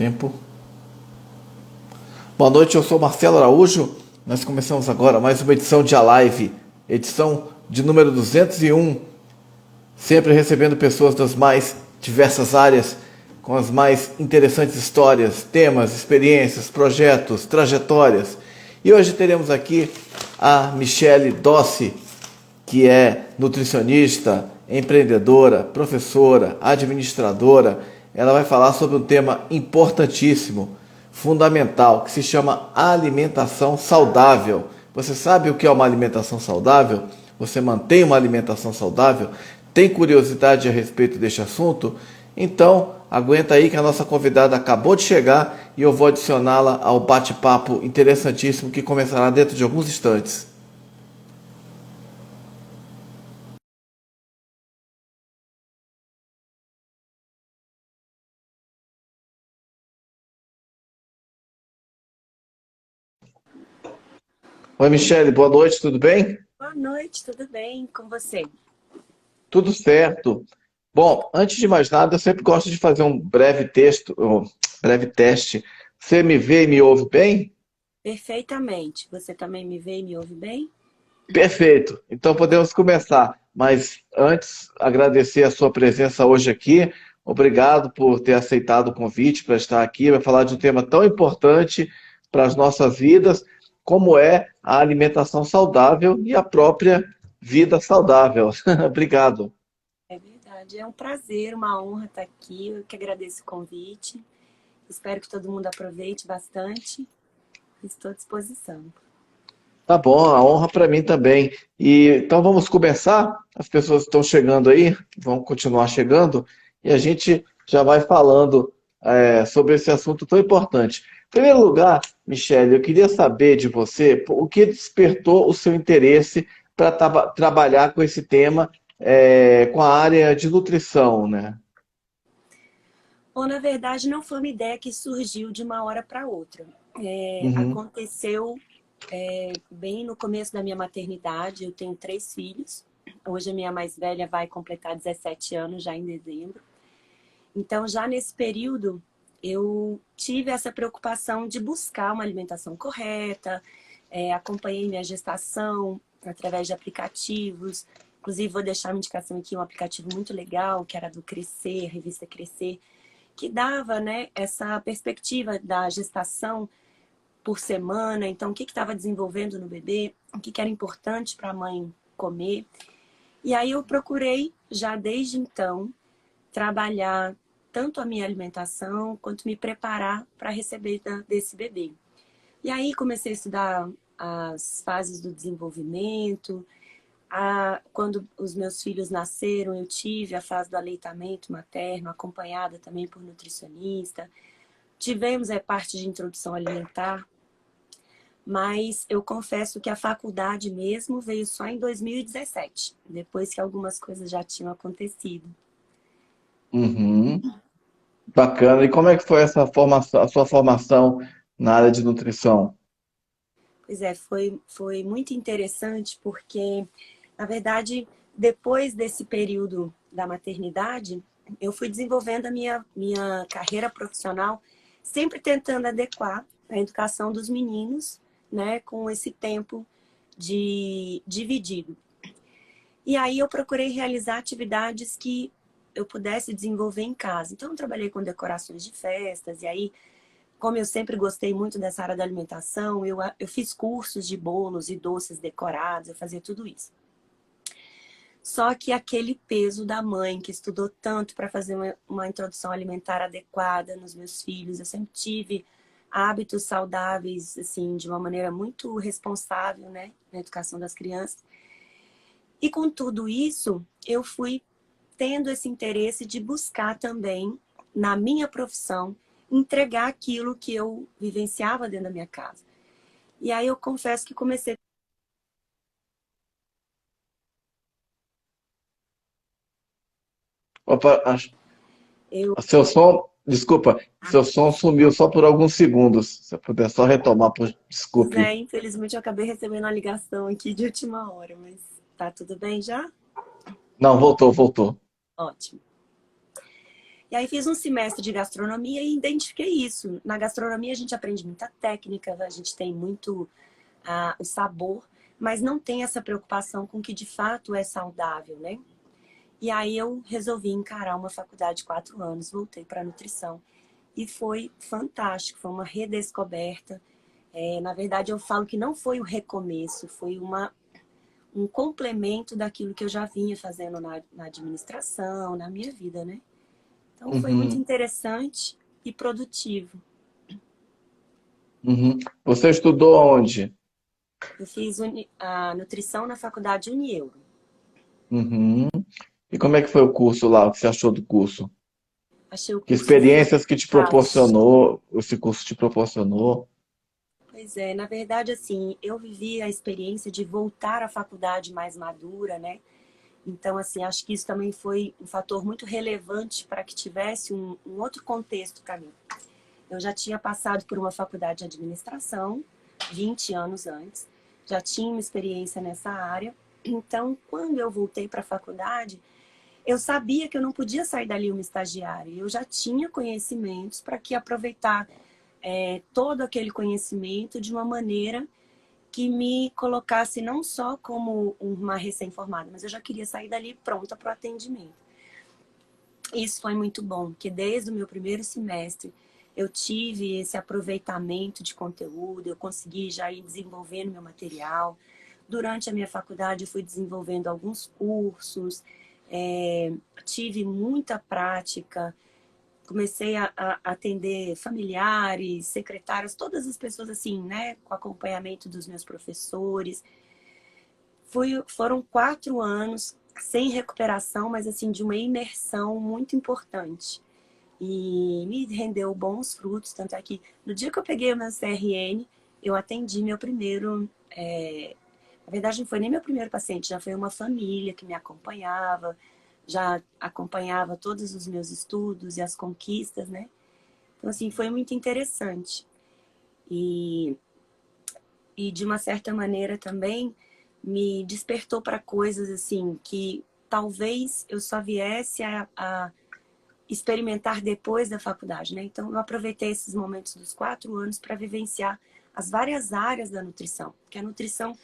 Tempo. Boa noite, eu sou Marcelo Araújo. Nós começamos agora mais uma edição de A Live, edição de número 201, sempre recebendo pessoas das mais diversas áreas, com as mais interessantes histórias, temas, experiências, projetos, trajetórias. E hoje teremos aqui a Michele Dossi, que é nutricionista, empreendedora, professora, administradora. Ela vai falar sobre um tema importantíssimo, fundamental, que se chama alimentação saudável. Você sabe o que é uma alimentação saudável? Você mantém uma alimentação saudável? Tem curiosidade a respeito deste assunto? Então, aguenta aí que a nossa convidada acabou de chegar e eu vou adicioná-la ao bate-papo interessantíssimo que começará dentro de alguns instantes. Oi, Michele, boa noite, tudo bem? Boa noite, tudo bem com você? Tudo certo. Bom, antes de mais nada, eu sempre gosto de fazer um breve texto, um breve teste. Você me vê e me ouve bem? Perfeitamente. Você também me vê e me ouve bem? Perfeito. Então podemos começar. Mas antes, agradecer a sua presença hoje aqui. Obrigado por ter aceitado o convite para estar aqui, para falar de um tema tão importante para as nossas vidas, como é a alimentação saudável e a própria vida saudável. Obrigado. É verdade, é um prazer, uma honra estar aqui. Eu que agradeço o convite. Espero que todo mundo aproveite bastante. Estou à disposição. Tá bom, a honra para mim também. E então vamos começar. As pessoas estão chegando aí, vão continuar chegando, e a gente já vai falando sobre esse assunto tão importante. Em primeiro lugar, Michele, eu queria saber de você o que despertou o seu interesse para trabalhar com esse tema, com a área de nutrição, né? Bom, na verdade, não foi uma ideia que surgiu de uma hora para outra. Uhum. Aconteceu bem no começo da minha maternidade. Eu tenho 3 filhos. Hoje a minha mais velha vai completar 17 anos, já em dezembro. Então, já nesse período, eu tive essa preocupação de buscar uma alimentação correta, acompanhei minha gestação através de aplicativos. Inclusive, vou deixar uma indicação aqui, um aplicativo muito legal, que era do Crescer, a revista Crescer, que dava, né, essa perspectiva da gestação por semana. Então, o que estava desenvolvendo no bebê, o que era importante para a mãe comer. E aí eu procurei, já desde então, trabalhar tanto a minha alimentação quanto me preparar para receber desse bebê. E aí comecei a estudar as fases do desenvolvimento. Quando os meus filhos nasceram, eu tive a fase do aleitamento materno, acompanhada também por nutricionista. Tivemos a parte de introdução alimentar, mas eu confesso que a faculdade mesmo veio só em 2017, depois que algumas coisas já tinham acontecido. Uhum. Bacana. E como é que foi essa formação, a sua formação na área de nutrição? Pois é, foi muito interessante porque, na verdade, depois desse período da maternidade, eu fui desenvolvendo a minha carreira profissional, sempre tentando adequar a educação dos meninos, né, com esse tempo de dividido. E aí eu procurei realizar atividades que eu pudesse desenvolver em casa. Então, eu trabalhei com decorações de festas, e aí como eu sempre gostei muito dessa área da alimentação, eu fiz cursos de bolos e doces decorados, eu fazia tudo isso. Só que aquele peso da mãe que estudou tanto para fazer uma introdução alimentar adequada nos meus filhos, eu sempre tive hábitos saudáveis, assim, de uma maneira muito responsável, né, na educação das crianças. E com tudo isso, eu fui tendo esse interesse de buscar também, na minha profissão, entregar aquilo que eu vivenciava dentro da minha casa. E aí eu confesso que comecei. Opa, Eu, seu som, desculpa, seu som sumiu só por alguns segundos. Se eu puder só retomar, desculpe. infelizmente, eu acabei recebendo uma ligação aqui de última hora, mas tá tudo bem já? Não, voltou, voltou. Ótimo. E aí fiz um semestre de gastronomia e identifiquei isso. Na gastronomia a gente aprende muita técnica, a gente tem muito o sabor, mas não tem essa preocupação com o que de fato é saudável, né? E aí eu resolvi encarar uma faculdade de 4 anos, voltei para nutrição. E foi fantástico, foi uma redescoberta. Na verdade, eu falo que não foi o recomeço, foi um complemento daquilo que eu já vinha fazendo na administração, na minha vida, né? Então foi muito Uhum, interessante e produtivo. uhum. Você estudou onde? Eu fiz a nutrição na faculdade Unieuro. Uhum. E como é que foi o curso lá? O que você achou do curso? Achei o Que curso experiências que te fantástico. proporcionou, esse curso te proporcionou? Pois é, na verdade, assim, eu vivi a experiência de voltar à faculdade mais madura, né? Então, assim, acho que isso também foi um fator muito relevante para que tivesse um outro contexto para mim. Eu já tinha passado por uma faculdade de administração, 20 anos antes, já tinha uma experiência nessa área. Então, quando eu voltei para a faculdade, eu sabia que eu não podia sair dali uma estagiária. Eu já tinha conhecimentos para que aproveitar todo aquele conhecimento de uma maneira que me colocasse não só como uma recém-formada, mas eu já queria sair dali pronta para o atendimento. Isso foi muito bom, que desde o meu primeiro semestre eu tive esse aproveitamento de conteúdo, eu consegui já ir desenvolvendo meu material. Durante a minha faculdade eu fui desenvolvendo alguns cursos, tive muita prática, comecei a atender familiares, secretários, todas as pessoas assim, né, com acompanhamento dos meus professores. Foram 4 anos sem recuperação, mas assim, de uma imersão muito importante. E me rendeu bons frutos, tanto é que no dia que eu peguei o meu CRN, eu atendi meu primeiro. Na verdade, não foi nem meu primeiro paciente, já foi uma família que me acompanhava, já acompanhava todos os meus estudos e as conquistas, né? Então, assim, foi muito interessante. E, e de uma certa maneira também me despertou para coisas assim que talvez eu só viesse a experimentar depois da faculdade, né? Então eu aproveitei esses momentos dos 4 anos para vivenciar as várias áreas da nutrição, porque a nutrição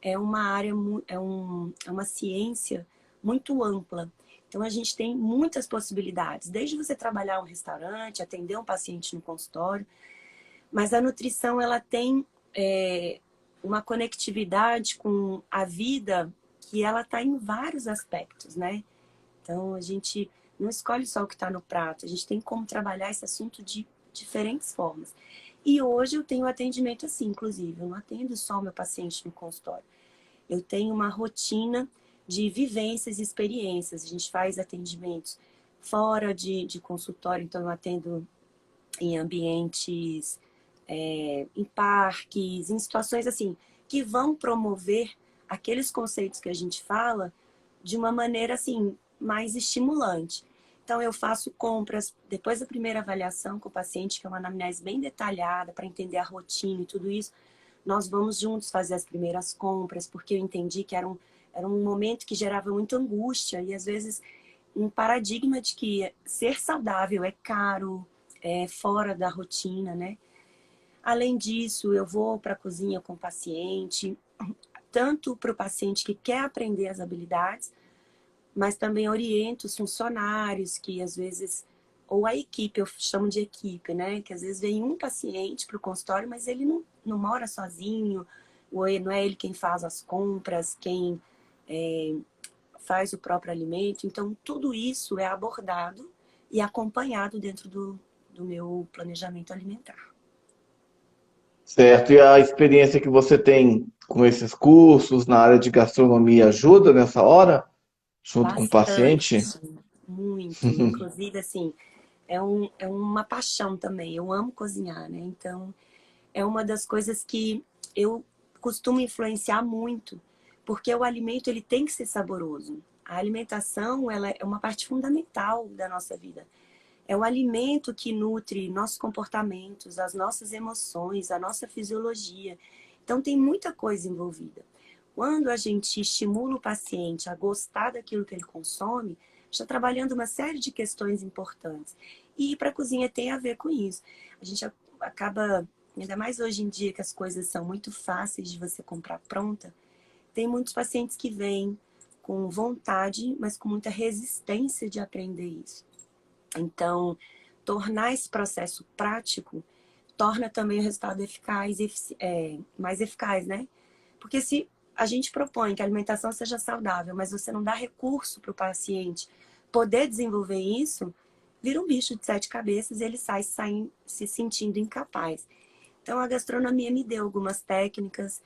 é uma área, é uma ciência muito ampla. Então a gente tem muitas possibilidades, desde você trabalhar um restaurante, atender um paciente no consultório, mas a nutrição ela tem uma conectividade com a vida que ela está em vários aspectos, né? Então a gente não escolhe só o que está no prato, a gente tem como trabalhar esse assunto de diferentes formas. E hoje eu tenho atendimento assim, inclusive, eu não atendo só o meu paciente no consultório. Eu tenho uma rotina de vivências e experiências. A gente faz atendimentos fora de consultório, então eu atendo em ambientes, em parques, em situações assim, que vão promover aqueles conceitos que a gente fala de uma maneira assim, mais estimulante. Então eu faço compras depois da primeira avaliação com o paciente, que é uma anamnese bem detalhada para entender a rotina e tudo isso. Nós vamos juntos fazer as primeiras compras, porque eu entendi que era um momento que gerava muita angústia e às vezes um paradigma de que ser saudável é caro, é fora da rotina, né? Além disso, eu vou para a cozinha com o paciente, tanto para o paciente que quer aprender as habilidades, mas também oriento os funcionários que às vezes, ou a equipe, eu chamo de equipe, né? Que às vezes vem um paciente para o consultório, mas ele não mora sozinho, ou não é ele quem faz as compras, quem faz o próprio alimento. Então, tudo isso é abordado e acompanhado dentro do meu planejamento alimentar. Certo. E a experiência que você tem com esses cursos na área de gastronomia ajuda nessa hora, junto com o paciente? Bastante, muito. Inclusive, assim, é uma paixão também. Eu amo cozinhar, né? Então, é uma das coisas que eu costumo influenciar muito, porque o alimento ele tem que ser saboroso. A alimentação, ela é uma parte fundamental da nossa vida. É o alimento que nutre nossos comportamentos, as nossas emoções, a nossa fisiologia. Então, tem muita coisa envolvida. Quando a gente estimula o paciente a gostar daquilo que ele consome, está trabalhando uma série de questões importantes. E ir para a cozinha tem a ver com isso. A gente acaba, ainda mais hoje em dia que as coisas são muito fáceis de você comprar pronta, tem muitos pacientes que vêm com vontade, mas com muita resistência de aprender isso. Então, tornar esse processo prático torna também o resultado eficaz, mais eficaz, né? Porque se a gente propõe que a alimentação seja saudável, mas você não dá recurso para o paciente poder desenvolver isso, vira um bicho de 7 cabeças e ele sai se sentindo incapaz. Então, a gastronomia me deu algumas técnicas,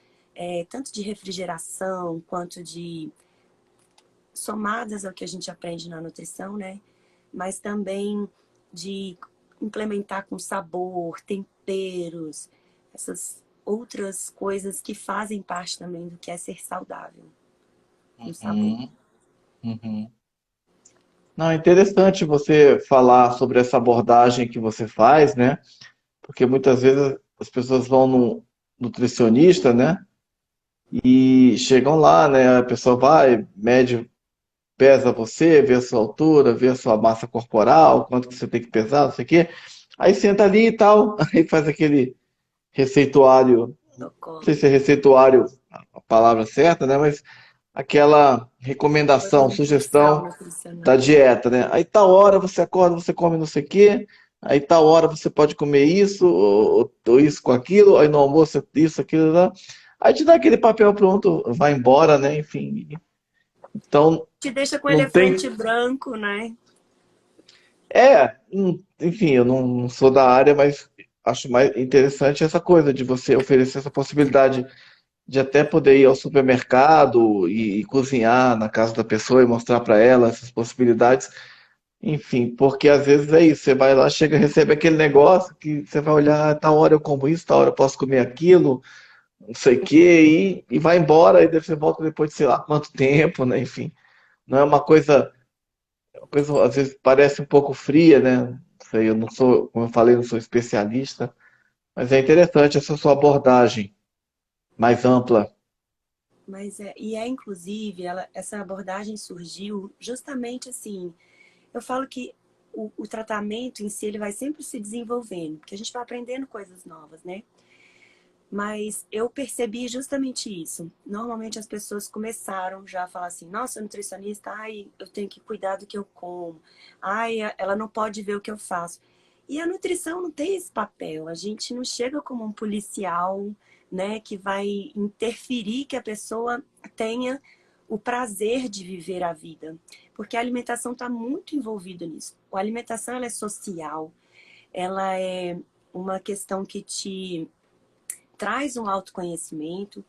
tanto de refrigeração, quanto de somadas ao que a gente aprende na nutrição, né? Mas também de implementar com sabor, temperos, essas outras coisas que fazem parte também do que é ser saudável, com sabor. Uhum, uhum. Não, é interessante você falar sobre essa abordagem que você faz, né? Porque muitas vezes as pessoas vão no nutricionista, né? E chegam lá, né? A pessoa vai, mede, pesa você, vê a sua altura, vê a sua massa corporal, quanto que você tem que pesar, não sei o quê. Aí senta ali e tal, aí faz aquele receituário, não sei Protocolo, se é receituário a palavra certa, né? Mas aquela recomendação, orientação sugestão da nutricional. dieta, né? Aí tal hora você acorda, você come não sei o quê, aí tal hora você pode comer isso, ou isso com aquilo, aí no almoço isso, aquilo, lá. Aí te dá aquele papel pronto, vai embora, né? Enfim. Então, Te deixa com não elefante tem. branco, né? Enfim, eu não sou da área, mas acho mais interessante essa coisa de você oferecer essa possibilidade de até poder ir ao supermercado e cozinhar na casa da pessoa e mostrar para ela essas possibilidades. Enfim, porque às vezes é isso, você vai lá, chega, recebe aquele negócio que você vai olhar, tal hora eu como isso, tal hora eu posso comer aquilo, não sei o quê, e vai embora, e daí você volta depois de sei lá quanto tempo, né? Enfim, não é uma coisa às vezes parece um pouco fria, né? Não sei, eu não sou, como eu falei, não sou especialista, mas é interessante essa sua abordagem mais ampla. Mas inclusive, essa abordagem surgiu justamente assim. Eu falo que o tratamento em si ele vai sempre se desenvolvendo, porque a gente vai aprendendo coisas novas, né? Mas eu percebi justamente isso. Normalmente as pessoas começaram já a falar assim: nossa, nutricionista, ai, eu tenho que cuidar do que eu como, ai, ela não pode ver o que eu faço. E a nutrição não tem esse papel. A gente não chega como um policial, né, que vai interferir que a pessoa tenha o prazer de viver a vida. Porque a alimentação está muito envolvida nisso. A alimentação ela é social, ela é uma questão que te traz um autoconhecimento.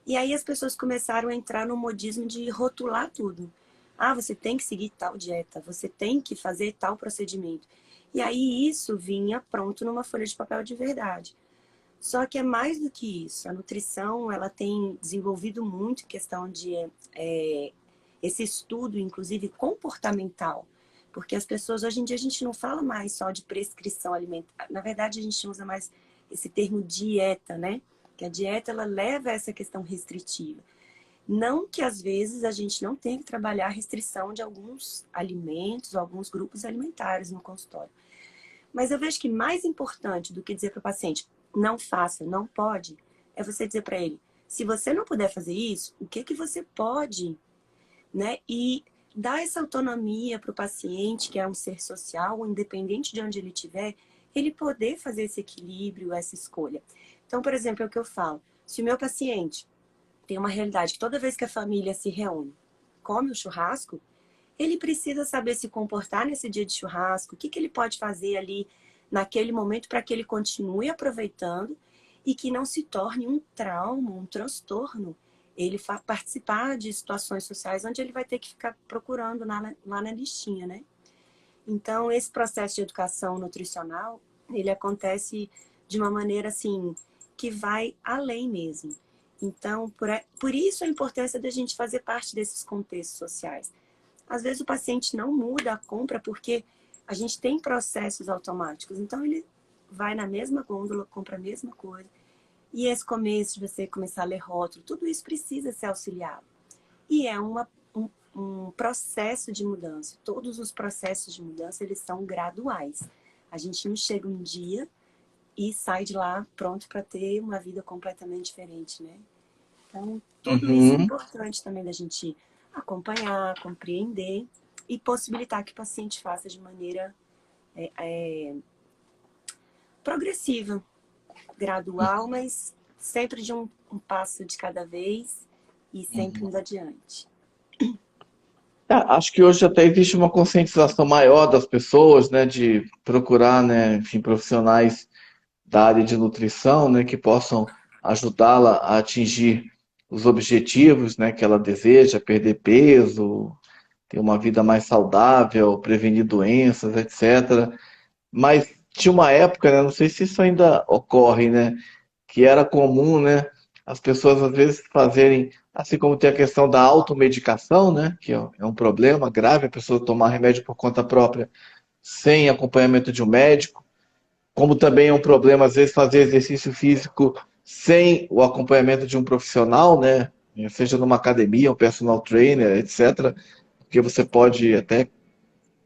E aí as pessoas começaram a entrar no modismo de rotular tudo. Ah, você tem que seguir tal dieta, você tem que fazer tal procedimento. E aí isso vinha pronto numa folha de papel de verdade. Só que é mais do que isso. A nutrição, ela tem desenvolvido muito questão de esse estudo, inclusive comportamental. Porque as pessoas, hoje em dia, a gente não fala mais só de prescrição alimentar. Na verdade, a gente usa mais esse termo dieta, né? Que a dieta, ela leva a essa questão restritiva. Não que, às vezes, a gente não tenha que trabalhar a restrição de alguns alimentos, alguns grupos alimentares no consultório. Mas eu vejo que mais importante do que dizer para o paciente, não faça, não pode, é você dizer para ele, se você não puder fazer isso, o que que você pode, né? E dar essa autonomia para o paciente, que é um ser social, independente de onde ele estiver, ele poder fazer esse equilíbrio, essa escolha. Então, por exemplo, é o que eu falo. Se o meu paciente tem uma realidade que toda vez que a família se reúne, come o churrasco, ele precisa saber se comportar nesse dia de churrasco, o que que ele pode fazer ali naquele momento para que ele continue aproveitando e que não se torne um trauma, um transtorno. Ele participar de situações sociais onde ele vai ter que ficar procurando lá na listinha, né? Então, esse processo de educação nutricional, ele acontece de uma maneira assim, que vai além mesmo. Então, por isso a importância da gente fazer parte desses contextos sociais. Às vezes o paciente não muda a compra porque a gente tem processos automáticos. Então ele vai na mesma gôndola, compra a mesma coisa. E esse começo de você começar a ler rótulo, tudo isso precisa ser auxiliado. E é um processo de mudança. Todos os processos de mudança, eles são graduais. A gente não chega um dia e sai de lá pronto para ter uma vida completamente diferente, né? Então, tudo isso é Uhum. importante também da gente acompanhar, compreender e possibilitar que o paciente faça de maneira progressiva, gradual, mas sempre de um passo de cada vez e sempre Uhum. indo adiante. Acho que hoje até existe uma conscientização maior das pessoas, né, de procurar, né, enfim, profissionais da área de nutrição, né, que possam ajudá-la a atingir os objetivos, né, que ela deseja, perder peso, ter uma vida mais saudável, prevenir doenças, etc. Mas tinha uma época, né, não sei se isso ainda ocorre, né, que era comum, né, as pessoas às vezes fazerem, assim como tem a questão da automedicação, né, que é um problema grave, a pessoa tomar remédio por conta própria sem acompanhamento de um médico, como também é um problema às vezes fazer exercício físico sem o acompanhamento de um profissional, né, seja numa academia, um personal trainer, etc, porque você pode até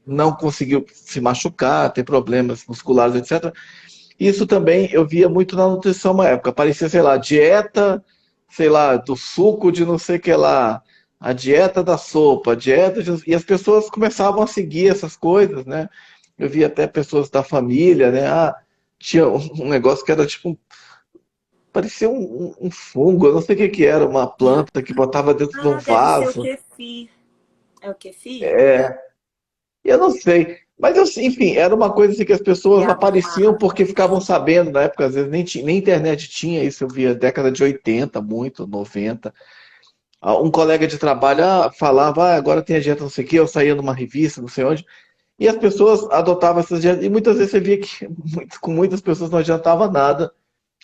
não conseguir se machucar, ter problemas musculares, etc. Isso também eu via muito na nutrição uma época. Aparecia, sei lá, dieta, sei lá, do suco de não sei o que lá, a dieta da sopa, a dieta de... E as pessoas começavam a seguir essas coisas, né? Eu via até pessoas da família, né? Ah, tinha um negócio que era tipo, parecia um fungo, eu não sei o que que era, uma planta que botava dentro de um Ah, deve ser o vaso. kefir. É o kefir? É, eu não sei. Mas, enfim, era uma coisa assim que as pessoas Criava apareciam uma... porque ficavam sabendo, na época, às vezes nem internet tinha isso, eu via década de 80 muito, 90. Um colega de trabalho falava, agora tem a dieta não sei o quê, eu saía numa revista, não sei onde, e as pessoas adotavam essas dietas, e muitas vezes você via que com muitas pessoas não adiantava nada.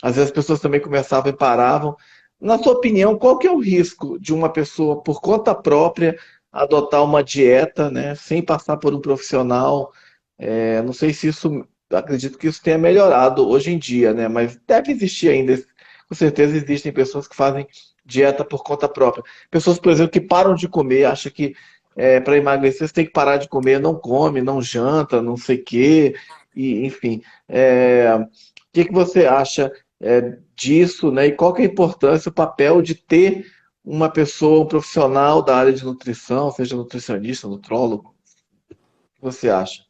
Às vezes as pessoas também começavam e paravam. Na sua opinião, qual que é o risco de uma pessoa, por conta própria, adotar uma dieta, né, sem passar por um profissional? Não sei se isso, acredito que isso tenha melhorado hoje em dia, né, mas deve existir ainda. Com certeza existem pessoas que fazem dieta por conta própria. Pessoas, por exemplo, que param de comer, acham que para emagrecer você tem que parar de comer, não come, não janta, não sei o quê, e, enfim. O que que você acha disso, né? E qual que é a importância, o papel de ter uma pessoa, um profissional da área de nutrição, seja nutricionista, nutrólogo, o que você acha?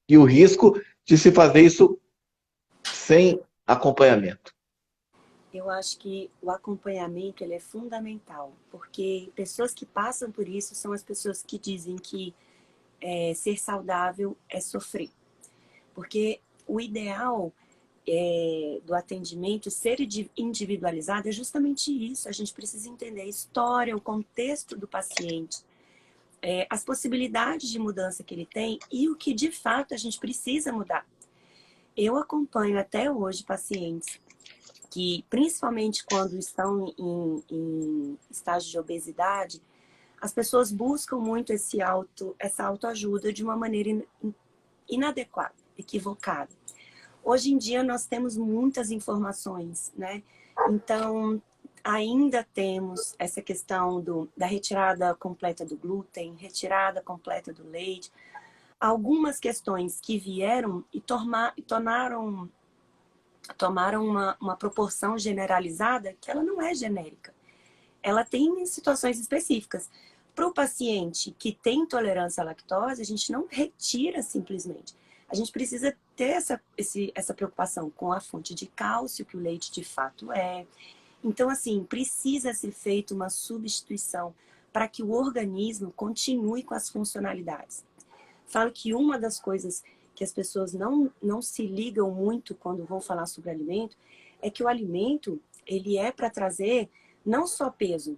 E o risco de se fazer isso sem acompanhamento. Eu acho que o acompanhamento ele é fundamental, porque pessoas que passam por isso são as pessoas que dizem que ser saudável é sofrer. Porque o ideal do atendimento ser individualizado é justamente isso. A gente precisa entender a história, o contexto do paciente, as possibilidades de mudança que ele tem e o que de fato a gente precisa mudar. Eu acompanho até hoje pacientes que, principalmente quando estão em estágio de obesidade, as pessoas buscam muito essa autoajuda de uma maneira inadequada, equivocada. Hoje em dia nós temos muitas informações, né? Então, ainda temos essa questão da retirada completa do glúten, retirada completa do leite. Algumas questões que vieram e tomaram uma proporção generalizada que ela não é genérica. Ela tem situações específicas. Para o paciente que tem intolerância à lactose, a gente não retira simplesmente. A gente precisa ter essa preocupação com a fonte de cálcio, que o leite de fato é. Então, assim, precisa ser feita uma substituição para que o organismo continue com as funcionalidades. Falo que uma das coisas que as pessoas não se ligam muito quando vão falar sobre alimento é que o alimento, ele é para trazer não só peso,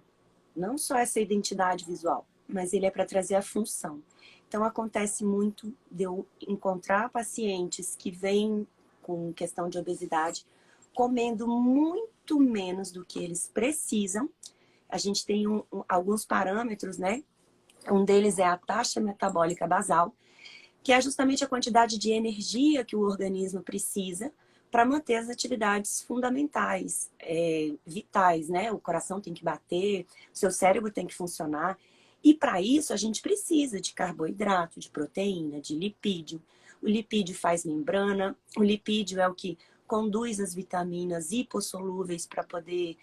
não só essa identidade visual, mas ele é para trazer a função. Então, acontece muito de eu encontrar pacientes que vêm com questão de obesidade comendo muito menos do que eles precisam. A gente tem alguns parâmetros, né? Um deles é a taxa metabólica basal, que é justamente a quantidade de energia que o organismo precisa para manter as atividades fundamentais, vitais, né? O coração tem que bater, o seu cérebro tem que funcionar. E para isso a gente precisa de carboidrato, de proteína, de lipídio. O lipídio faz membrana, o lipídio é o que conduz as vitaminas hipossolúveis para poder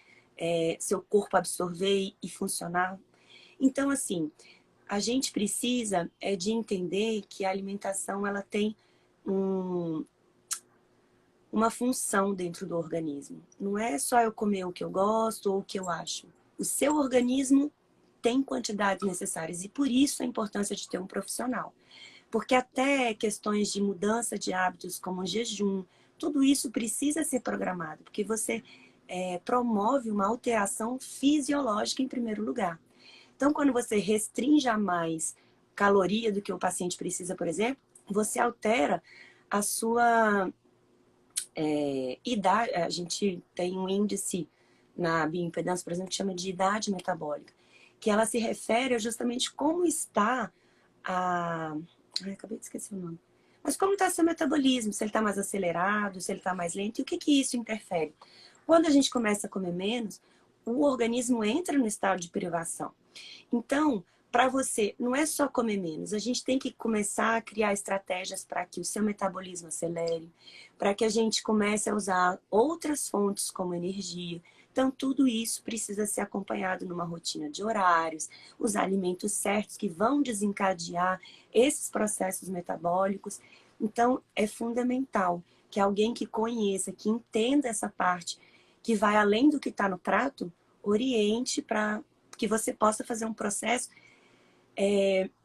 seu corpo absorver e funcionar. Então, assim, a gente precisa de entender que a alimentação ela tem uma função dentro do organismo. Não é só eu comer o que eu gosto ou o que eu acho. O seu organismo tem quantidades necessárias e por isso a importância de ter um profissional. Porque até questões de mudança de hábitos como o jejum, tudo isso precisa ser programado, porque você promove uma alteração fisiológica em primeiro lugar. Então, quando você restringe a mais caloria do que o paciente precisa, por exemplo, você altera a sua idade. A gente tem um índice na bioimpedância, por exemplo, que chama de idade metabólica, que ela se refere a justamente como está acabei de esquecer o nome. Mas como está seu metabolismo? Se ele está mais acelerado, se ele está mais lento, e o que isso interfere? Quando a gente começa a comer menos, o organismo entra no estado de privação. Então, para você, não é só comer menos, a gente tem que começar a criar estratégias para que o seu metabolismo acelere, para que a gente comece a usar outras fontes como energia. Então, tudo isso precisa ser acompanhado numa rotina de horários, os alimentos certos que vão desencadear esses processos metabólicos. Então, é fundamental que alguém que conheça, que entenda essa parte, que vai além do que está no prato, oriente para que você possa fazer um processo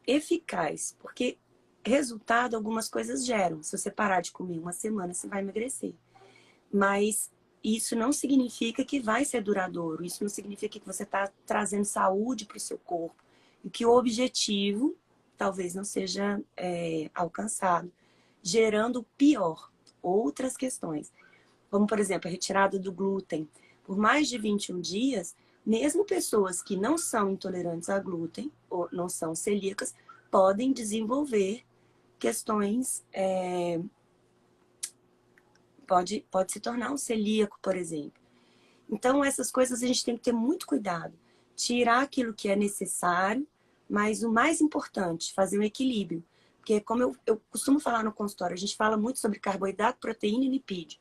eficaz. Porque resultado algumas coisas geram. Se você parar de comer uma semana, você vai emagrecer. Mas isso não significa que vai ser duradouro. Isso não significa que você está trazendo saúde para o seu corpo. E que o objetivo talvez não seja alcançado, gerando pior, outras questões. Como, por exemplo, a retirada do glúten. Por mais de 21 dias, mesmo pessoas que não são intolerantes a glúten ou não são celíacas, podem desenvolver questões... Pode se tornar um celíaco, por exemplo. Então, essas coisas a gente tem que ter muito cuidado. Tirar aquilo que é necessário, mas o mais importante, fazer um equilíbrio. Porque, como eu costumo falar no consultório, a gente fala muito sobre carboidrato, proteína e lipídio.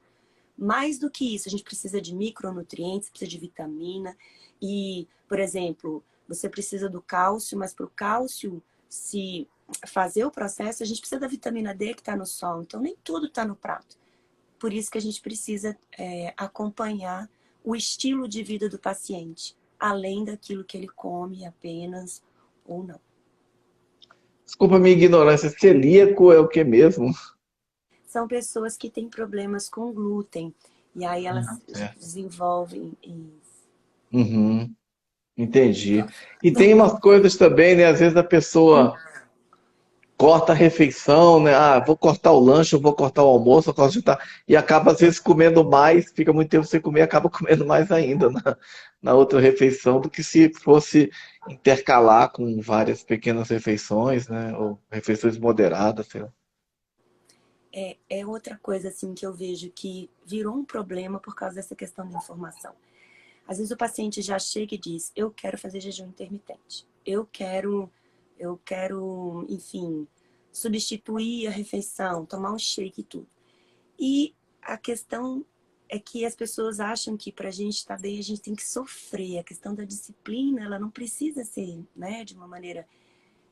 Mais do que isso, a gente precisa de micronutrientes, precisa de vitamina. E, por exemplo, você precisa do cálcio, mas para o cálcio se fazer o processo, a gente precisa da vitamina D que está no sol. Então, nem tudo está no prato. Por isso que a gente precisa acompanhar o estilo de vida do paciente, além daquilo que ele come apenas ou não. Desculpa a minha ignorância, celíaco é o que mesmo? São pessoas que têm problemas com glúten, e aí elas É. desenvolvem isso. Uhum, entendi. E tem umas coisas também, né? Às vezes a pessoa corta a refeição, né? Ah, vou cortar o lanche, eu vou cortar o almoço, eu corto o jantar. E acaba, às vezes, comendo mais, fica muito tempo sem comer, e acaba comendo mais ainda na outra refeição do que se fosse intercalar com várias pequenas refeições, né? Ou refeições moderadas, sei lá. É outra coisa assim que eu vejo que virou um problema por causa dessa questão da informação. Às vezes o paciente já chega e diz, eu quero fazer jejum intermitente. Eu quero, enfim, substituir a refeição, tomar um shake e tudo. E a questão é que as pessoas acham que para a gente estar bem, a gente tem que sofrer. A questão da disciplina, ela não precisa ser, né, de uma maneira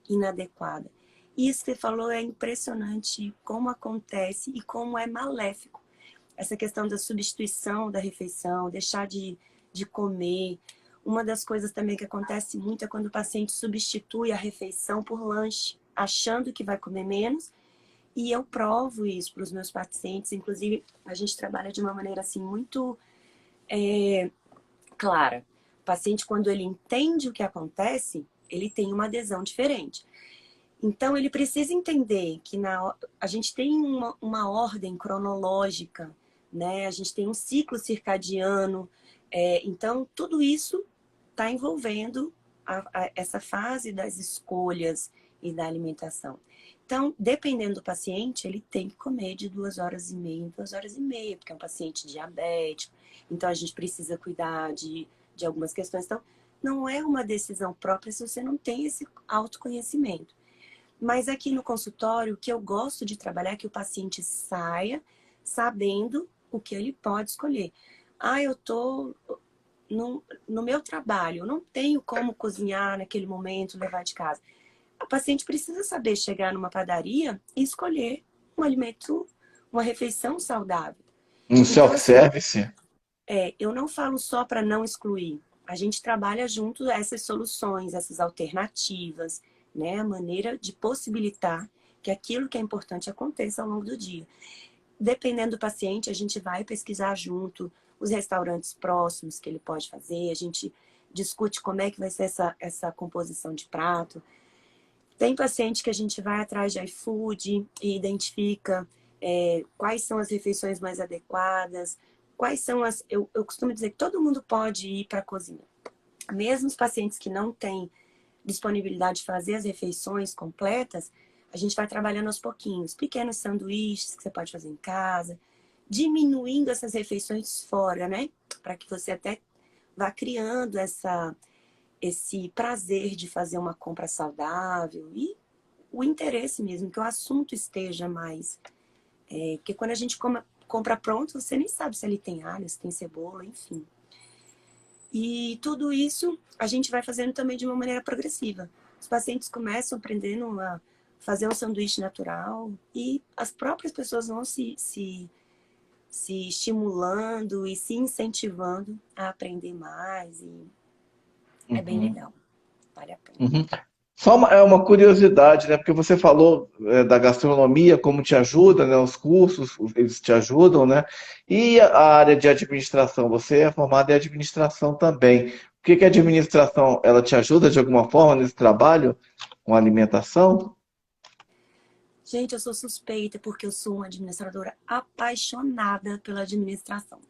inadequada. Isso que você falou é impressionante como acontece e como é maléfico. Essa questão da substituição da refeição, deixar de comer. Uma das coisas também que acontece muito é quando o paciente substitui a refeição por lanche, achando que vai comer menos. E eu provo isso para os meus pacientes. Inclusive, a gente trabalha de uma maneira assim muito clara. O paciente, quando ele entende o que acontece, ele tem uma adesão diferente. Então, ele precisa entender que a gente tem uma ordem cronológica, né? A gente tem um ciclo circadiano. Então, tudo isso está envolvendo essa fase das escolhas e da alimentação. Então, dependendo do paciente, ele tem que comer de 2 horas e meia em 2 horas e meia, porque é um paciente diabético. Então, a gente precisa cuidar de algumas questões. Então, não é uma decisão própria se você não tem esse autoconhecimento. Mas aqui no consultório, o que eu gosto de trabalhar é que o paciente saia sabendo o que ele pode escolher. Ah, eu tô no meu trabalho, eu não tenho como cozinhar naquele momento, levar de casa. O paciente precisa saber chegar numa padaria e escolher um alimento, uma refeição saudável. Um Então, assim, self-service? eu não falo só para não excluir. A gente trabalha junto essas soluções, essas alternativas, né? A maneira de possibilitar que aquilo que é importante aconteça ao longo do dia. Dependendo do paciente, a gente vai pesquisar junto os restaurantes próximos que ele pode fazer, a gente discute como é que vai ser essa composição de prato. Tem paciente que a gente vai atrás de iFood e identifica quais são as refeições mais adequadas, quais são as... Eu costumo dizer que todo mundo pode ir para a cozinha. Mesmo os pacientes que não têm disponibilidade de fazer as refeições completas, a gente vai trabalhando aos pouquinhos. Pequenos sanduíches que você pode fazer em casa, diminuindo essas refeições fora, né? Para que você até vá criando esse prazer de fazer uma compra saudável e o interesse mesmo, que o assunto esteja mais... porque quando a gente compra pronto, você nem sabe se ele tem alho, se tem cebola, enfim. E tudo isso a gente vai fazendo também de uma maneira progressiva. Os pacientes começam aprendendo a fazer um sanduíche natural e as próprias pessoas vão se estimulando e se incentivando a aprender mais. E é bem Uhum, legal, vale a pena. uhum. Só uma curiosidade, né? Porque você falou da gastronomia, como te ajuda, né? Os cursos, eles te ajudam, né? E a área de administração, você é formado em administração também. O que que a administração, ela te ajuda de alguma forma nesse trabalho com alimentação? Gente, eu sou suspeita porque eu sou uma administradora apaixonada pela administração.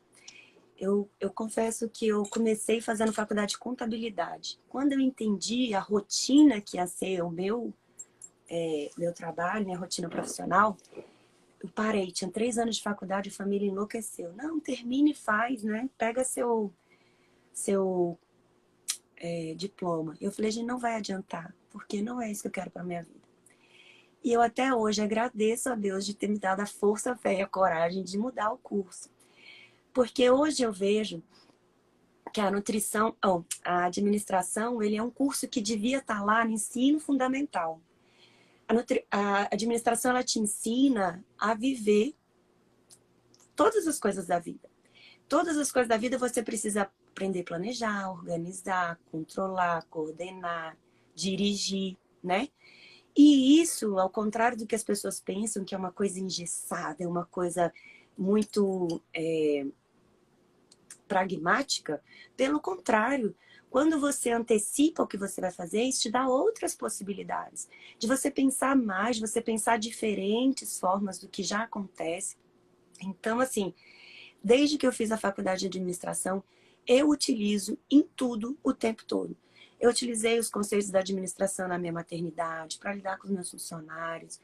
Eu confesso que eu comecei fazendo faculdade de contabilidade. Quando eu entendi a rotina que ia ser o meu trabalho, minha rotina profissional, eu parei. Tinha 3 anos de faculdade, a família enlouqueceu. Não, termine e faz, né? Pega seu diploma. Eu falei, gente, não vai adiantar, porque não é isso que eu quero para minha vida. E eu até hoje agradeço a Deus de ter me dado a força, a fé e a coragem de mudar o curso. Porque hoje eu vejo que a nutrição, a administração, ele é um curso que devia estar lá no ensino fundamental. A administração, ela te ensina a viver todas as coisas da vida. Todas as coisas da vida você precisa aprender a planejar, organizar, controlar, coordenar, dirigir, né? E isso, ao contrário do que as pessoas pensam, que é uma coisa engessada, é uma coisa muito pragmática, pelo contrário, quando você antecipa o que você vai fazer, isso te dá outras possibilidades. De você pensar mais, de você pensar diferentes formas do que já acontece. Então, assim, desde que eu fiz a faculdade de administração, eu utilizo em tudo o tempo todo. Eu utilizei os conceitos da administração na minha maternidade, para lidar com os meus funcionários.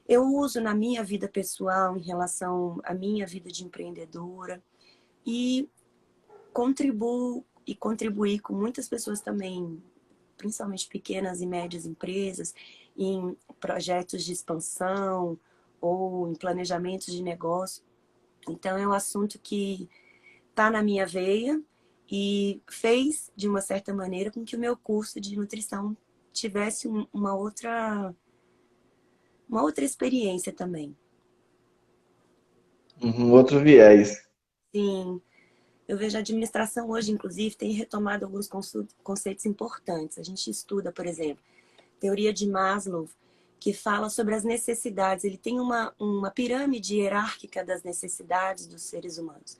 Eu uso na minha vida pessoal, em relação à minha vida de empreendedora. E contribuo e contribuir com muitas pessoas também, principalmente pequenas e médias empresas, em projetos de expansão ou em planejamentos de negócio. Então, é um assunto que está na minha veia e fez, de uma certa maneira, com que o meu curso de nutrição tivesse uma outra experiência também. Outro viés. Sim, eu vejo a administração hoje, inclusive, tem retomado alguns conceitos importantes. A gente estuda, por exemplo, teoria de Maslow, que fala sobre as necessidades. Ele tem uma pirâmide hierárquica das necessidades dos seres humanos.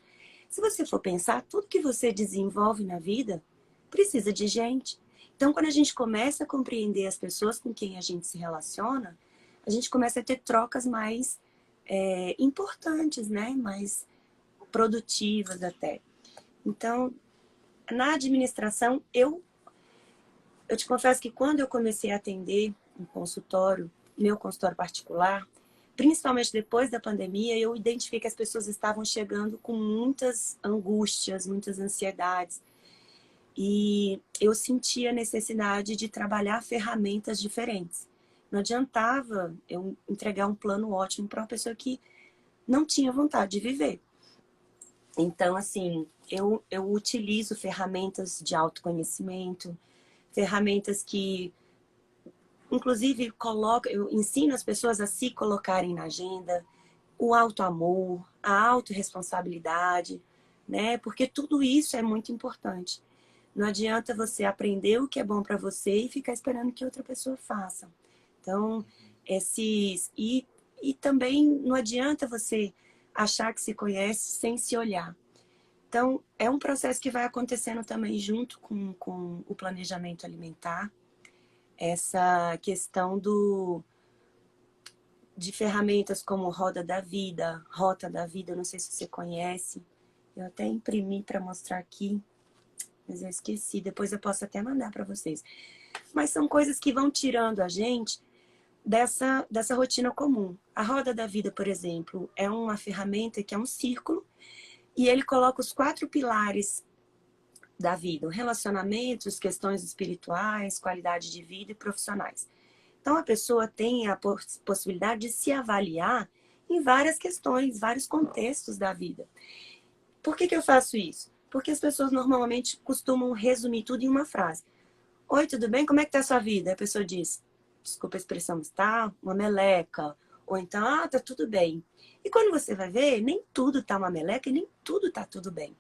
Se você for pensar, tudo que você desenvolve na vida precisa de gente. Então, quando a gente começa a compreender as pessoas com quem a gente se relaciona, a gente começa a ter trocas mais importantes, né? Mais produtivas até. Então, na administração, eu te confesso que quando eu comecei a atender um consultório, meu consultório particular, principalmente depois da pandemia, eu identifiquei que as pessoas estavam chegando com muitas angústias, muitas ansiedades. E eu sentia a necessidade de trabalhar ferramentas diferentes. Não adiantava eu entregar um plano ótimo para uma pessoa que não tinha vontade de viver. Então, assim, eu utilizo ferramentas de autoconhecimento, ferramentas que, inclusive, eu ensino as pessoas a se colocarem na agenda, o autoamor, a autorresponsabilidade, né? Porque tudo isso é muito importante. Não adianta você aprender o que é bom para você e ficar esperando que outra pessoa faça. Então, esses. E também não adianta você achar que se conhece sem se olhar. Então, é um processo que vai acontecendo também junto com o planejamento alimentar. Essa questão de ferramentas como Roda da Vida, Rota da Vida, não sei se você conhece. Eu até imprimi para mostrar aqui, mas eu esqueci. Depois eu posso até mandar para vocês. Mas são coisas que vão tirando a gente dessa rotina comum. A Roda da Vida, por exemplo, é uma ferramenta que é um círculo e ele coloca os 4 pilares da vida: relacionamentos, questões espirituais, qualidade de vida e profissionais. Então, a pessoa tem a possibilidade de se avaliar em várias questões, vários contextos da vida. Por que eu faço isso? Porque as pessoas normalmente costumam resumir tudo em uma frase. Oi, tudo bem? Como é que tá a sua vida? A pessoa diz, desculpa a expressão, está uma meleca. Ou então, tá tudo bem. E quando você vai ver, nem tudo tá uma meleca e nem tudo tá tudo bem.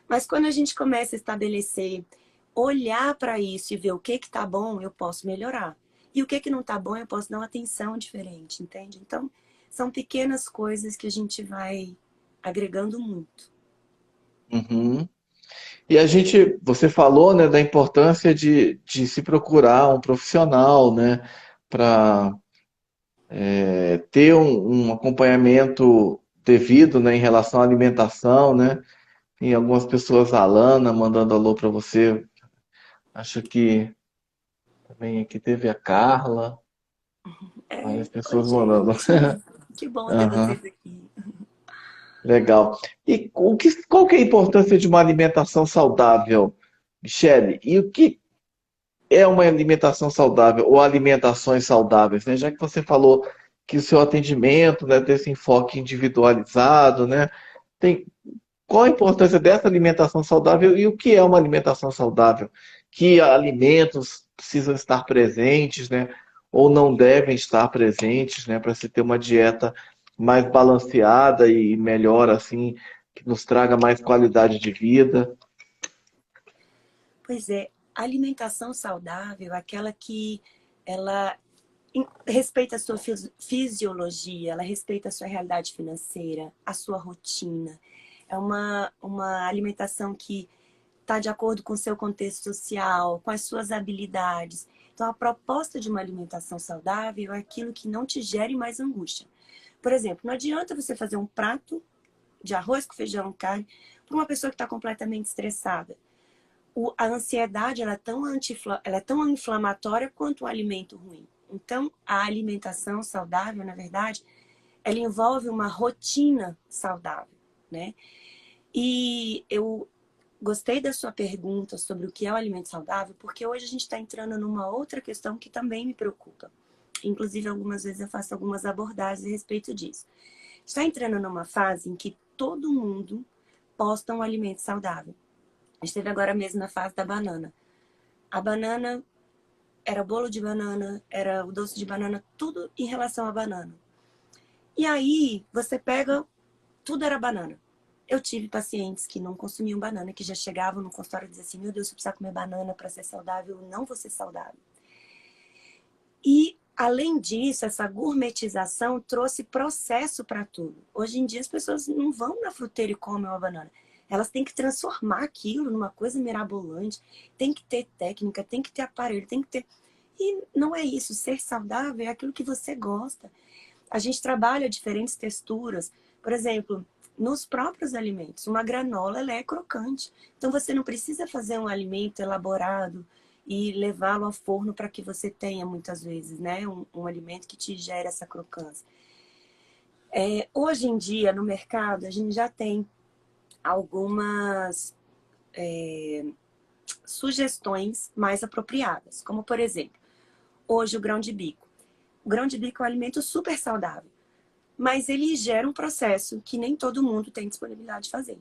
Mas quando a gente começa a estabelecer, olhar para isso e ver o que tá bom, eu posso melhorar. E o que não tá bom, eu posso dar uma atenção diferente, entende? Então, são pequenas coisas que a gente vai agregando muito. Uhum. E você falou, né, da importância de se procurar um profissional, né, para ter um acompanhamento devido, né, em relação à alimentação, né? Tem algumas pessoas, a Alana, mandando alô para você. Acho que também aqui teve a Carla, várias Oi, pessoas mandando. gente. Que bom ter Aham, vocês aqui. legal. E qual que é a importância de uma alimentação saudável, Michele? E o que é uma alimentação saudável ou alimentações saudáveis, né? Já que você falou que o seu atendimento, né, tem esse enfoque individualizado, né? Tem, qual a importância dessa alimentação saudável e o que é uma alimentação saudável? Que alimentos precisam estar presentes, né? Ou não devem estar presentes, né? Para se ter uma dieta mais balanceada e melhor, assim, que nos traga mais qualidade de vida. Pois é, a alimentação saudável é aquela que ela respeita a sua fisiologia, ela respeita a sua realidade financeira, a sua rotina. É uma alimentação que está de acordo com o seu contexto social, com as suas habilidades. Então, a proposta de uma alimentação saudável é aquilo que não te gere mais angústia. Por exemplo, não adianta você fazer um prato de arroz com feijão e carne para uma pessoa que está completamente estressada. A ansiedade ela é tão inflamatória quanto o alimento ruim. Então, a alimentação saudável, na verdade, ela envolve uma rotina saudável, né? E eu gostei da sua pergunta sobre o que é o alimento saudável, porque hoje a gente está entrando numa outra questão que também me preocupa. Inclusive, algumas vezes eu faço algumas abordagens a respeito disso. Está entrando numa fase em que todo mundo posta um alimento saudável. A gente esteve agora mesmo na fase da banana. A banana era bolo de banana, era o doce de banana, tudo em relação à banana. E aí, você pega, tudo era banana. Eu tive pacientes que não consumiam banana, que já chegavam no consultório e diziam assim, meu Deus, se eu precisar comer banana para ser saudável, eu não vou ser saudável. E, além disso, essa gourmetização trouxe processo para tudo. Hoje em dia, as pessoas não vão na fruteira e comem uma banana. Elas têm que transformar aquilo numa coisa mirabolante. Tem que ter técnica, tem que ter aparelho, tem que ter... E não é isso. Ser saudável é aquilo que você gosta. A gente trabalha diferentes texturas. Por exemplo, nos próprios alimentos. Uma granola, ela é crocante. Então, você não precisa fazer um alimento elaborado e levá-lo ao forno para que você tenha, muitas vezes, né? Um alimento que te gere essa crocância. Hoje em dia, no mercado, a gente já tem algumas sugestões mais apropriadas. Como, por exemplo, hoje o grão de bico. O grão de bico é um alimento super saudável, mas ele gera um processo que nem todo mundo tem disponibilidade de fazer.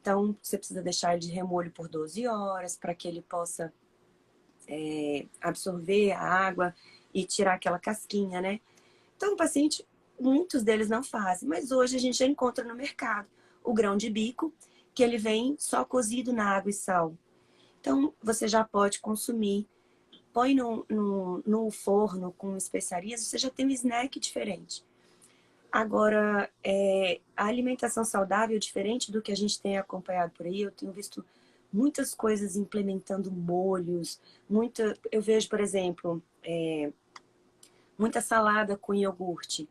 Então, você precisa deixar ele de remolho por 12 horas para que ele possa absorver a água e tirar aquela casquinha, né? Então, o paciente, muitos deles não fazem, mas hoje a gente já encontra no mercado o grão de bico, que ele vem só cozido na água e sal. Então, você já pode consumir, põe no forno com especiarias, você já tem um snack diferente. Agora, a alimentação saudável, diferente do que a gente tem acompanhado por aí, eu tenho visto muitas coisas implementando molhos, eu vejo, por exemplo, muita salada com iogurte.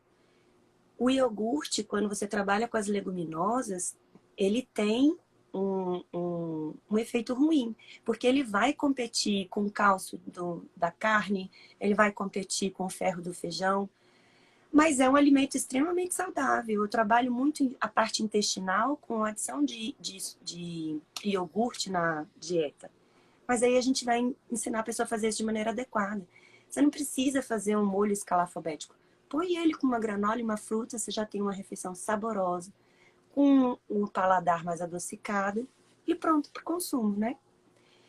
O iogurte, quando você trabalha com as leguminosas, ele tem um efeito ruim, porque ele vai competir com o cálcio da carne, ele vai competir com o ferro do feijão, mas é um alimento extremamente saudável. Eu trabalho muito a parte intestinal com a adição de iogurte na dieta. Mas aí a gente vai ensinar a pessoa a fazer isso de maneira adequada. Você não precisa fazer um molho escalafobético. Põe ele com uma granola e uma fruta, você já tem uma refeição saborosa, com um paladar mais adocicado e pronto para o consumo, né?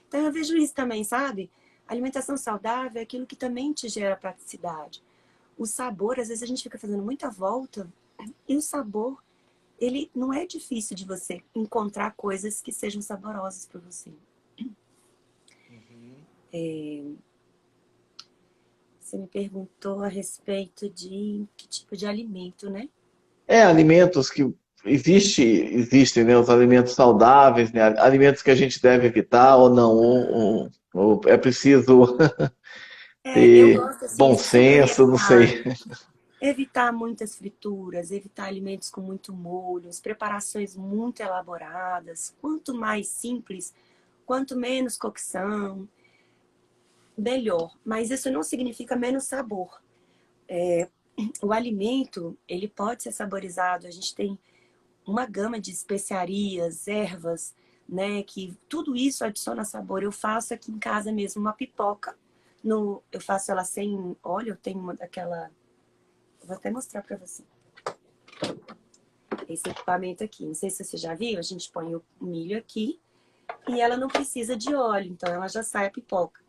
Então eu vejo isso também, sabe? A alimentação saudável é aquilo que também te gera praticidade. O sabor, às vezes a gente fica fazendo muita volta e o sabor, ele não é difícil de você encontrar coisas que sejam saborosas para você. Você me perguntou a respeito de que tipo de alimento, né? Alimentos que existem, né? Os alimentos saudáveis, né? Alimentos que a gente deve evitar ou não, ou é preciso Eu ter gosto assim bom de super senso, não sei. evitar muitas frituras, evitar alimentos com muito molhos, preparações muito elaboradas. Quanto mais simples, quanto menos cocção, melhor. Mas isso não significa menos sabor. O alimento, ele pode ser saborizado. A gente tem uma gama de especiarias, ervas, né? Que tudo isso adiciona sabor. Eu faço aqui em casa mesmo uma pipoca. Eu faço ela sem óleo, eu tenho uma daquela... Vou até mostrar para você. Esse equipamento aqui. Não sei se você já viu, a gente põe o milho aqui e ela não precisa de óleo, então ela já sai a pipoca.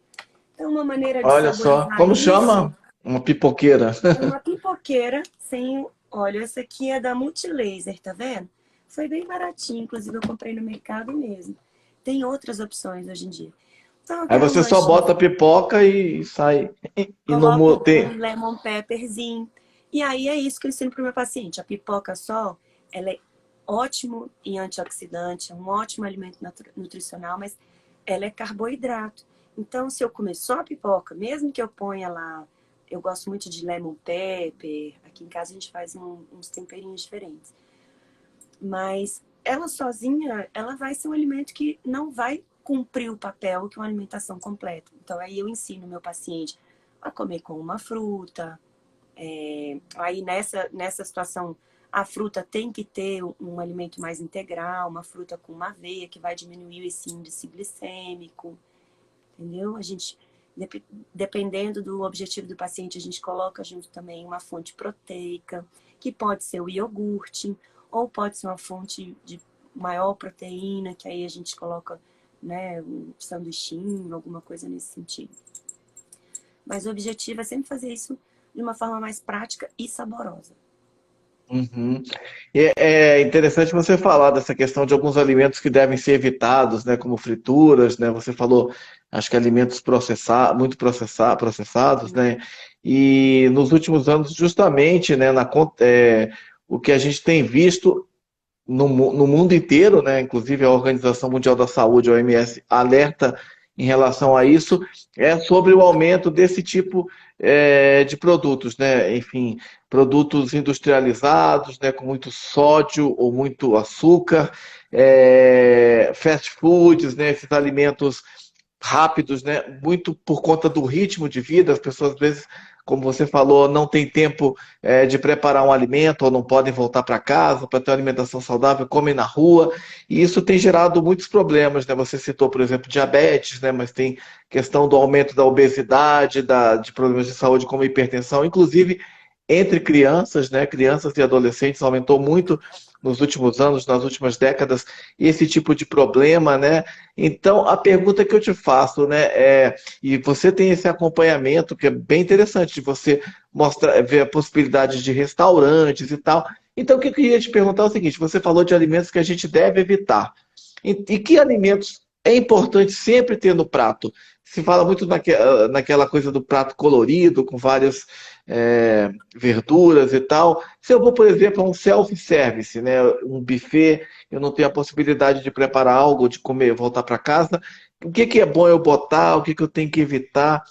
Então, uma maneira de Olha só, saborizar como isso chama? Uma pipoqueira. é uma pipoqueira sem óleo. Essa aqui é da Multilaser, tá vendo? Foi bem baratinho, inclusive eu comprei no mercado mesmo. Tem outras opções hoje em dia. Então, eu Aí quero um você só lanchinho. bota a pipoca e sai. E não Coloco um tem. lemon pepperzinho. E aí é isso que eu ensino para o meu paciente. A pipoca só, ela é ótimo em antioxidante, é um ótimo alimento nutricional, mas ela é carboidrato. Então, se eu comer só a pipoca, mesmo que eu ponha lá, eu gosto muito de lemon pepper, aqui em casa a gente faz uns temperinhos diferentes. Mas ela sozinha, ela vai ser um alimento que não vai cumprir o papel que é uma alimentação completa. Então, aí eu ensino o meu paciente a comer com uma fruta. Aí nessa situação, a fruta tem que ter um alimento mais integral, uma fruta com uma aveia, que vai diminuir esse índice glicêmico, entendeu? A gente, dependendo do objetivo do paciente, a gente coloca junto também uma fonte proteica, que pode ser o iogurte, ou pode ser uma fonte de maior proteína, que aí a gente coloca, né, um sanduichinho, alguma coisa nesse sentido. Mas o objetivo é sempre fazer isso de uma forma mais prática e saborosa. Uhum. E é interessante você falar dessa questão de alguns alimentos que devem ser evitados, né, como frituras, né? Você falou, acho que alimentos processados, né? E nos últimos anos, justamente, né, o que a gente tem visto no mundo inteiro, né? Inclusive a Organização Mundial da Saúde, a OMS, alerta em relação a isso, é sobre o aumento desse tipo de produtos, né? Enfim, produtos industrializados, né? Com muito sódio ou muito açúcar, fast foods, né? Esses alimentos rápidos, né? Muito por conta do ritmo de vida, as pessoas às vezes como você falou, não tem tempo de preparar um alimento ou não podem voltar para casa para ter uma alimentação saudável, comem na rua, e isso tem gerado muitos problemas, né? Você citou, por exemplo, diabetes, né? Mas tem questão do aumento da obesidade, de problemas de saúde como hipertensão, inclusive entre crianças, né? Crianças e adolescentes aumentou muito nos últimos anos, nas últimas décadas, esse tipo de problema, né? Então, a pergunta que eu te faço, né, e você tem esse acompanhamento que é bem interessante de você mostrar, ver a possibilidade de restaurantes e tal. Então, o que eu queria te perguntar é o seguinte: você falou de alimentos que a gente deve evitar. E que alimentos é importante sempre ter no prato? Se fala muito naquela coisa do prato colorido, com várias verduras e tal. Se eu vou, por exemplo, a um self-service, né, um buffet, eu não tenho a possibilidade de preparar algo, de comer, voltar para casa, o que que é bom eu botar, o que que eu tenho que evitar?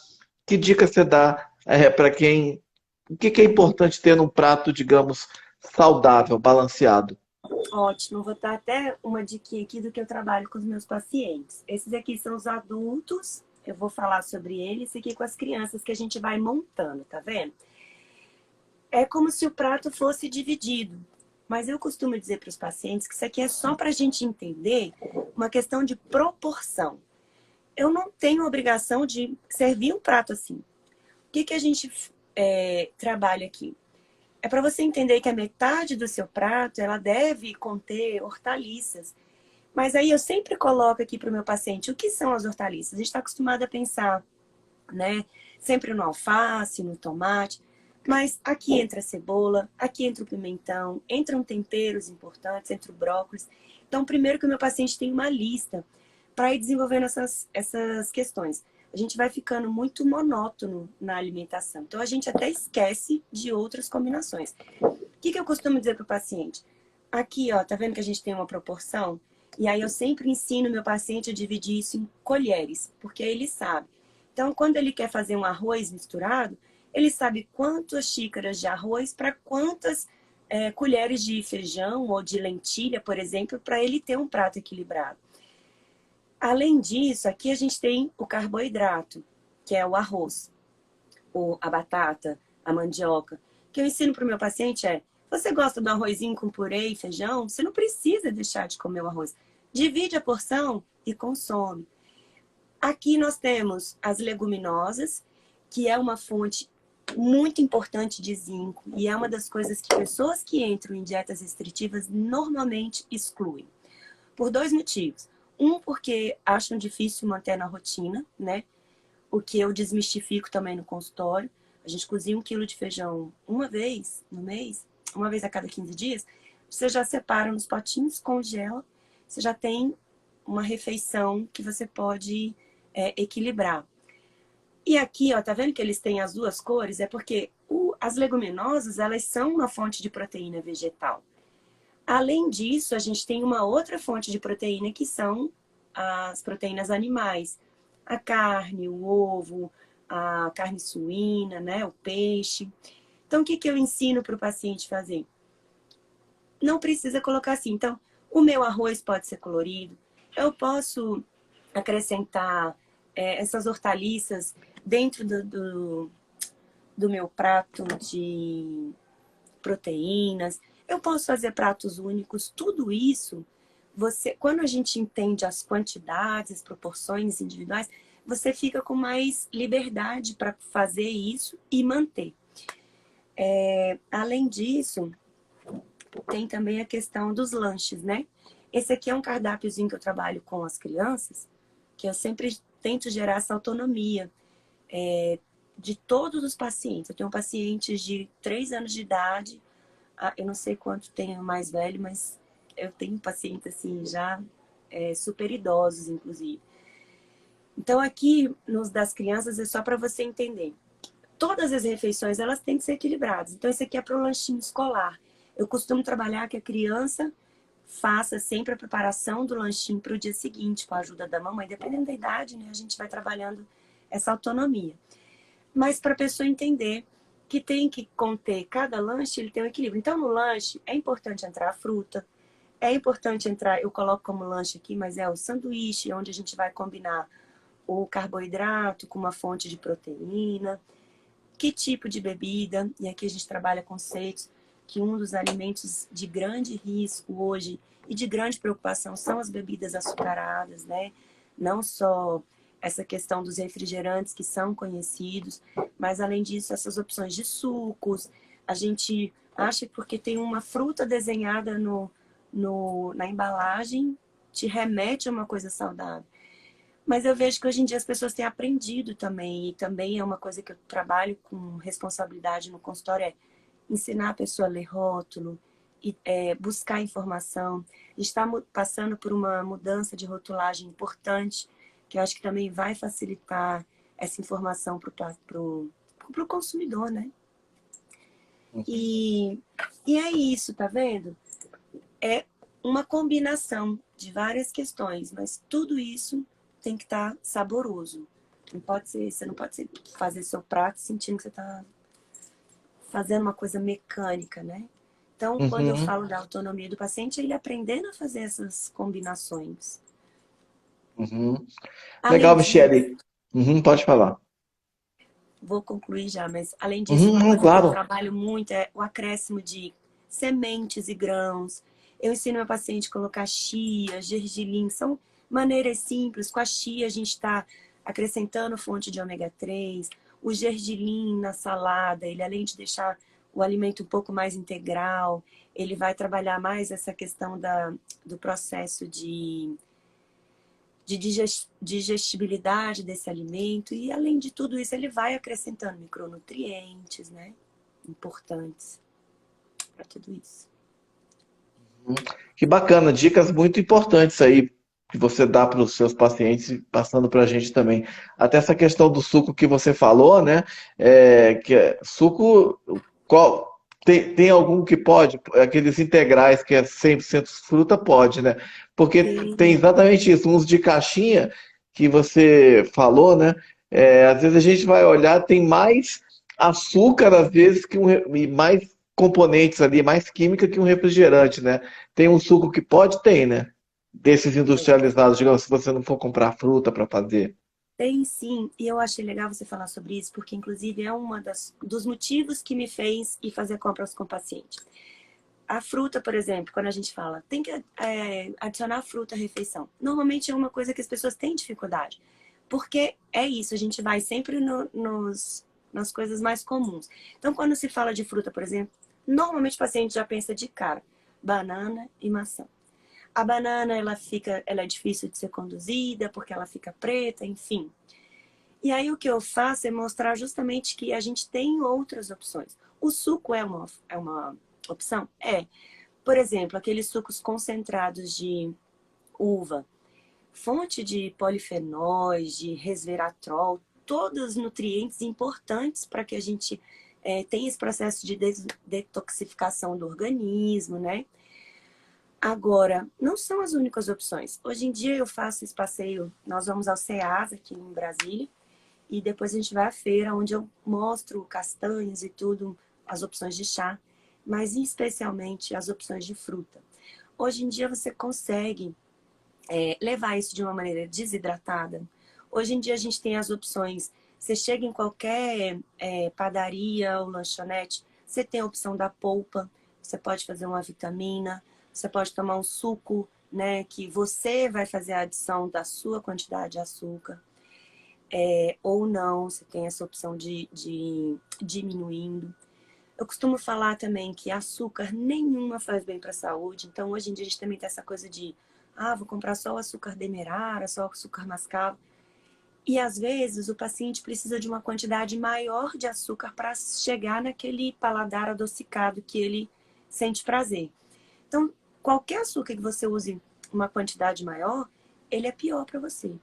Que dica você dá para quem... O que que é importante ter num prato, digamos, saudável, balanceado? Ótimo, vou dar até uma dica aqui do que eu trabalho com os meus pacientes. Esses aqui são os adultos, eu vou falar sobre eles, e aqui com as crianças que a gente vai montando, tá vendo? É como se o prato fosse dividido. Mas eu costumo dizer para os pacientes que isso aqui é só para a gente entender uma questão de proporção. Eu não tenho obrigação de servir um prato assim. O que a gente trabalha aqui? É para você entender que a metade do seu prato ela deve conter hortaliças. Mas aí eu sempre coloco aqui para o meu paciente o que são as hortaliças. A gente está acostumado a pensar, né? Sempre no alface, no tomate. Mas aqui entra a cebola, aqui entra o pimentão, entram temperos importantes, entra o brócolis. Então, primeiro que o meu paciente tem uma lista para ir desenvolvendo essas questões. A gente vai ficando muito monótono na alimentação. Então, a gente até esquece de outras combinações. O que eu costumo dizer para o paciente? Aqui, ó, tá vendo que a gente tem uma proporção? E aí eu sempre ensino meu paciente a dividir isso em colheres, porque aí ele sabe. Então, quando ele quer fazer um arroz misturado, ele sabe quantas xícaras de arroz para quantas colheres de feijão ou de lentilha, por exemplo, para ele ter um prato equilibrado. Além disso, aqui a gente tem o carboidrato, que é o arroz, ou a batata, a mandioca. O que eu ensino para o meu paciente você gosta do arrozinho com purê e feijão? Você não precisa deixar de comer o arroz. Divide a porção e consome. Aqui nós temos as leguminosas, que é uma fonte muito importante de zinco e é uma das coisas que pessoas que entram em dietas restritivas normalmente excluem. Por dois motivos. Um, porque acham difícil manter na rotina, né? O que eu desmistifico também no consultório. A gente cozinha 1 quilo de feijão uma vez no mês, uma vez a cada 15 dias. Você já separa nos potinhos, congela. Você já tem uma refeição que você pode equilibrar. E aqui, ó, tá vendo que eles têm as duas cores? É porque as leguminosas, elas são uma fonte de proteína vegetal. Além disso, a gente tem uma outra fonte de proteína que são as proteínas animais. A carne, o ovo, a carne suína, né, o peixe. Então, o que eu ensino para o paciente fazer? Não precisa colocar assim. Então, o meu arroz pode ser colorido. Eu posso acrescentar essas hortaliças dentro do meu prato de proteínas. Eu posso fazer pratos únicos. Tudo isso, quando a gente entende as quantidades, as proporções individuais, você fica com mais liberdade para fazer isso e manter. Além disso, tem também a questão dos lanches, né? Esse aqui é um cardápiozinho que eu trabalho com as crianças, que eu sempre tento gerar essa autonomia de todos os pacientes. Eu tenho pacientes de 3 anos de idade, eu não sei quanto tem o mais velho, mas eu tenho pacientes assim já super idosos, inclusive. Então aqui nos das crianças é só para você entender. Todas as refeições elas têm que ser equilibradas. Então esse aqui é para o lanchinho escolar. Eu costumo trabalhar que a criança faça sempre a preparação do lanchinho para o dia seguinte, com a ajuda da mamãe. Dependendo da idade, né, a gente vai trabalhando essa autonomia. Mas para a pessoa entender que tem que conter, cada lanche ele tem um equilíbrio. Então no lanche é importante entrar a fruta, é importante entrar, eu coloco como lanche aqui, mas é o sanduíche, onde a gente vai combinar o carboidrato com uma fonte de proteína. que tipo de bebida, e aqui a gente trabalha conceitos que um dos alimentos de grande risco hoje e de grande preocupação são as bebidas açucaradas, né? Não só essa questão dos refrigerantes que são conhecidos, mas além disso, essas opções de sucos. A gente acha que porque tem uma fruta desenhada na embalagem, te remete a uma coisa saudável. Mas eu vejo que hoje em dia as pessoas têm aprendido também, e também é uma coisa que eu trabalho com responsabilidade no consultório, é ensinar a pessoa a ler rótulo, e, buscar informação. A gente está passando por uma mudança de rotulagem importante, que eu acho que também vai facilitar essa informação para o consumidor, né? E é isso, tá vendo? É uma combinação de várias questões, mas tudo isso tem que estar saboroso. Não pode ser, você não pode fazer seu prato sentindo que você está fazendo uma coisa mecânica, né? Então, quando eu Uhum. falo da autonomia do paciente, é ele aprendendo a fazer essas combinações. Uhum. Além Legal, disso, Michele. Uhum, pode falar. vou concluir já, mas além disso, Uhum, uma coisa que eu claro. trabalho muito é o acréscimo de sementes e grãos. Eu ensino meu paciente a colocar chia, gergelim, são maneiras simples. Com a chia a gente está acrescentando fonte de ômega 3. O gergelim na salada, ele além de deixar o alimento um pouco mais integral, ele vai trabalhar mais essa questão do processo de digestibilidade desse alimento e, além de tudo isso, ele vai acrescentando micronutrientes, né? Importantes para tudo isso. Que bacana, dicas muito importantes aí que você dá para os seus pacientes, e passando para a gente também. Até essa questão do suco que você falou, né? Suco, tem algum que pode? Aqueles integrais que é 100% fruta, pode, né? Porque tem Sim, exatamente isso, uns de caixinha que você falou, né? Às vezes a gente vai olhar, tem mais açúcar, às vezes, e mais componentes ali, mais química que um refrigerante, né? Tem um suco que pode, tem, né? Desses industrializados, digamos, se você não for comprar fruta para fazer. tem sim, e eu achei legal você falar sobre isso, porque inclusive é uma dos motivos que me fez ir fazer compras com o paciente. A fruta, por exemplo, quando a gente fala, tem que adicionar fruta à refeição. Normalmente é uma coisa que as pessoas têm dificuldade. Porque é isso, a gente vai sempre nas coisas mais comuns. Então, quando se fala de fruta, por exemplo, normalmente o paciente já pensa de cara, banana e maçã. A banana, ela é difícil de ser conduzida, porque ela fica preta, enfim. E aí o que eu faço é mostrar justamente que a gente tem outras opções. O suco é uma opção? É. Por exemplo, aqueles sucos concentrados de uva, fonte de polifenóis, de resveratrol, todos nutrientes importantes para que a gente tenha esse processo de detoxificação do organismo, né? Agora, não são as únicas opções. Hoje em dia eu faço esse passeio, nós vamos ao CEAS aqui em Brasília, e depois a gente vai à feira, onde eu mostro castanhas e tudo, as opções de chá, mas especialmente as opções de fruta. Hoje em dia você consegue levar isso de uma maneira desidratada. Hoje em dia a gente tem as opções, você chega em qualquer padaria ou lanchonete, você tem a opção da polpa, você pode fazer uma vitamina, você pode tomar um suco, né, que você vai fazer a adição da sua quantidade de açúcar. Ou não, você tem essa opção de diminuindo. Eu costumo falar também que açúcar nenhuma faz bem para a saúde, então hoje em dia a gente também tem essa coisa de vou comprar só o açúcar demerara, só o açúcar mascavo. E às vezes o paciente precisa de uma quantidade maior de açúcar para chegar naquele paladar adocicado que ele sente prazer. Então, qualquer açúcar que você use uma quantidade maior, ele é pior para você.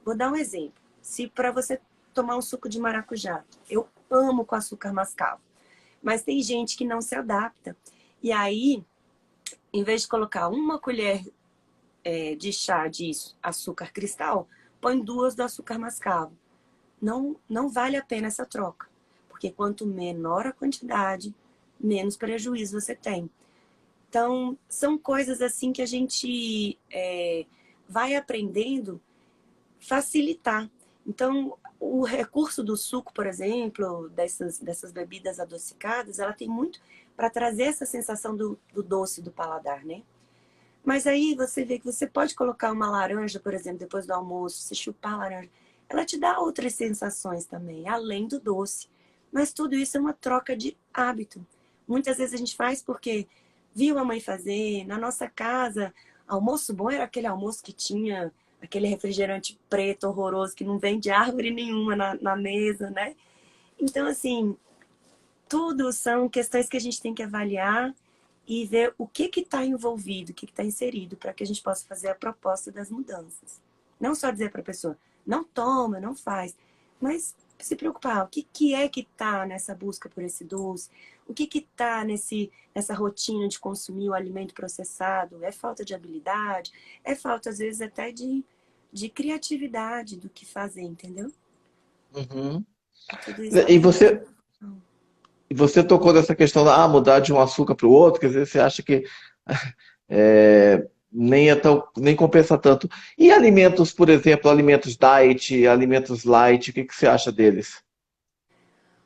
Vou dar um exemplo. Se para você tomar um suco de maracujá, eu amo com açúcar mascavo, mas tem gente que não se adapta. E aí, em vez de colocar uma colher de chá de açúcar cristal, põe 2 do açúcar mascavo. Não vale a pena essa troca, porque quanto menor a quantidade, menos prejuízo você tem. Então, são coisas assim que a gente vai aprendendo facilitar. Então, o recurso do suco, por exemplo, dessas bebidas adocicadas, ela tem muito para trazer essa sensação do doce do paladar, né? Mas aí você vê que você pode colocar uma laranja, por exemplo, depois do almoço, você chupar a laranja. Ela te dá outras sensações também, além do doce. Mas tudo isso é uma troca de hábito. Muitas vezes a gente faz porque viu a mãe fazer. Na nossa casa, almoço bom era aquele almoço que tinha aquele refrigerante preto horroroso que não vem de árvore nenhuma na mesa, né? Então, assim, tudo são questões que a gente tem que avaliar e ver o que está envolvido, o que está inserido, para que a gente possa fazer a proposta das mudanças. Não só dizer para a pessoa, não toma, não faz, mas se preocupar, o que é que está nessa busca por esse doce? O que está nessa rotina de consumir o alimento processado? É falta de habilidade? É falta, às vezes, até de criatividade do que fazer, entendeu? Uhum. Tudo isso E leva em você, consideração. e você tocou nessa questão da mudar de um açúcar para o outro, quer dizer, você acha que nem é tão, nem compensa tanto. E alimentos, por exemplo, alimentos diet, alimentos light, o que que você acha deles?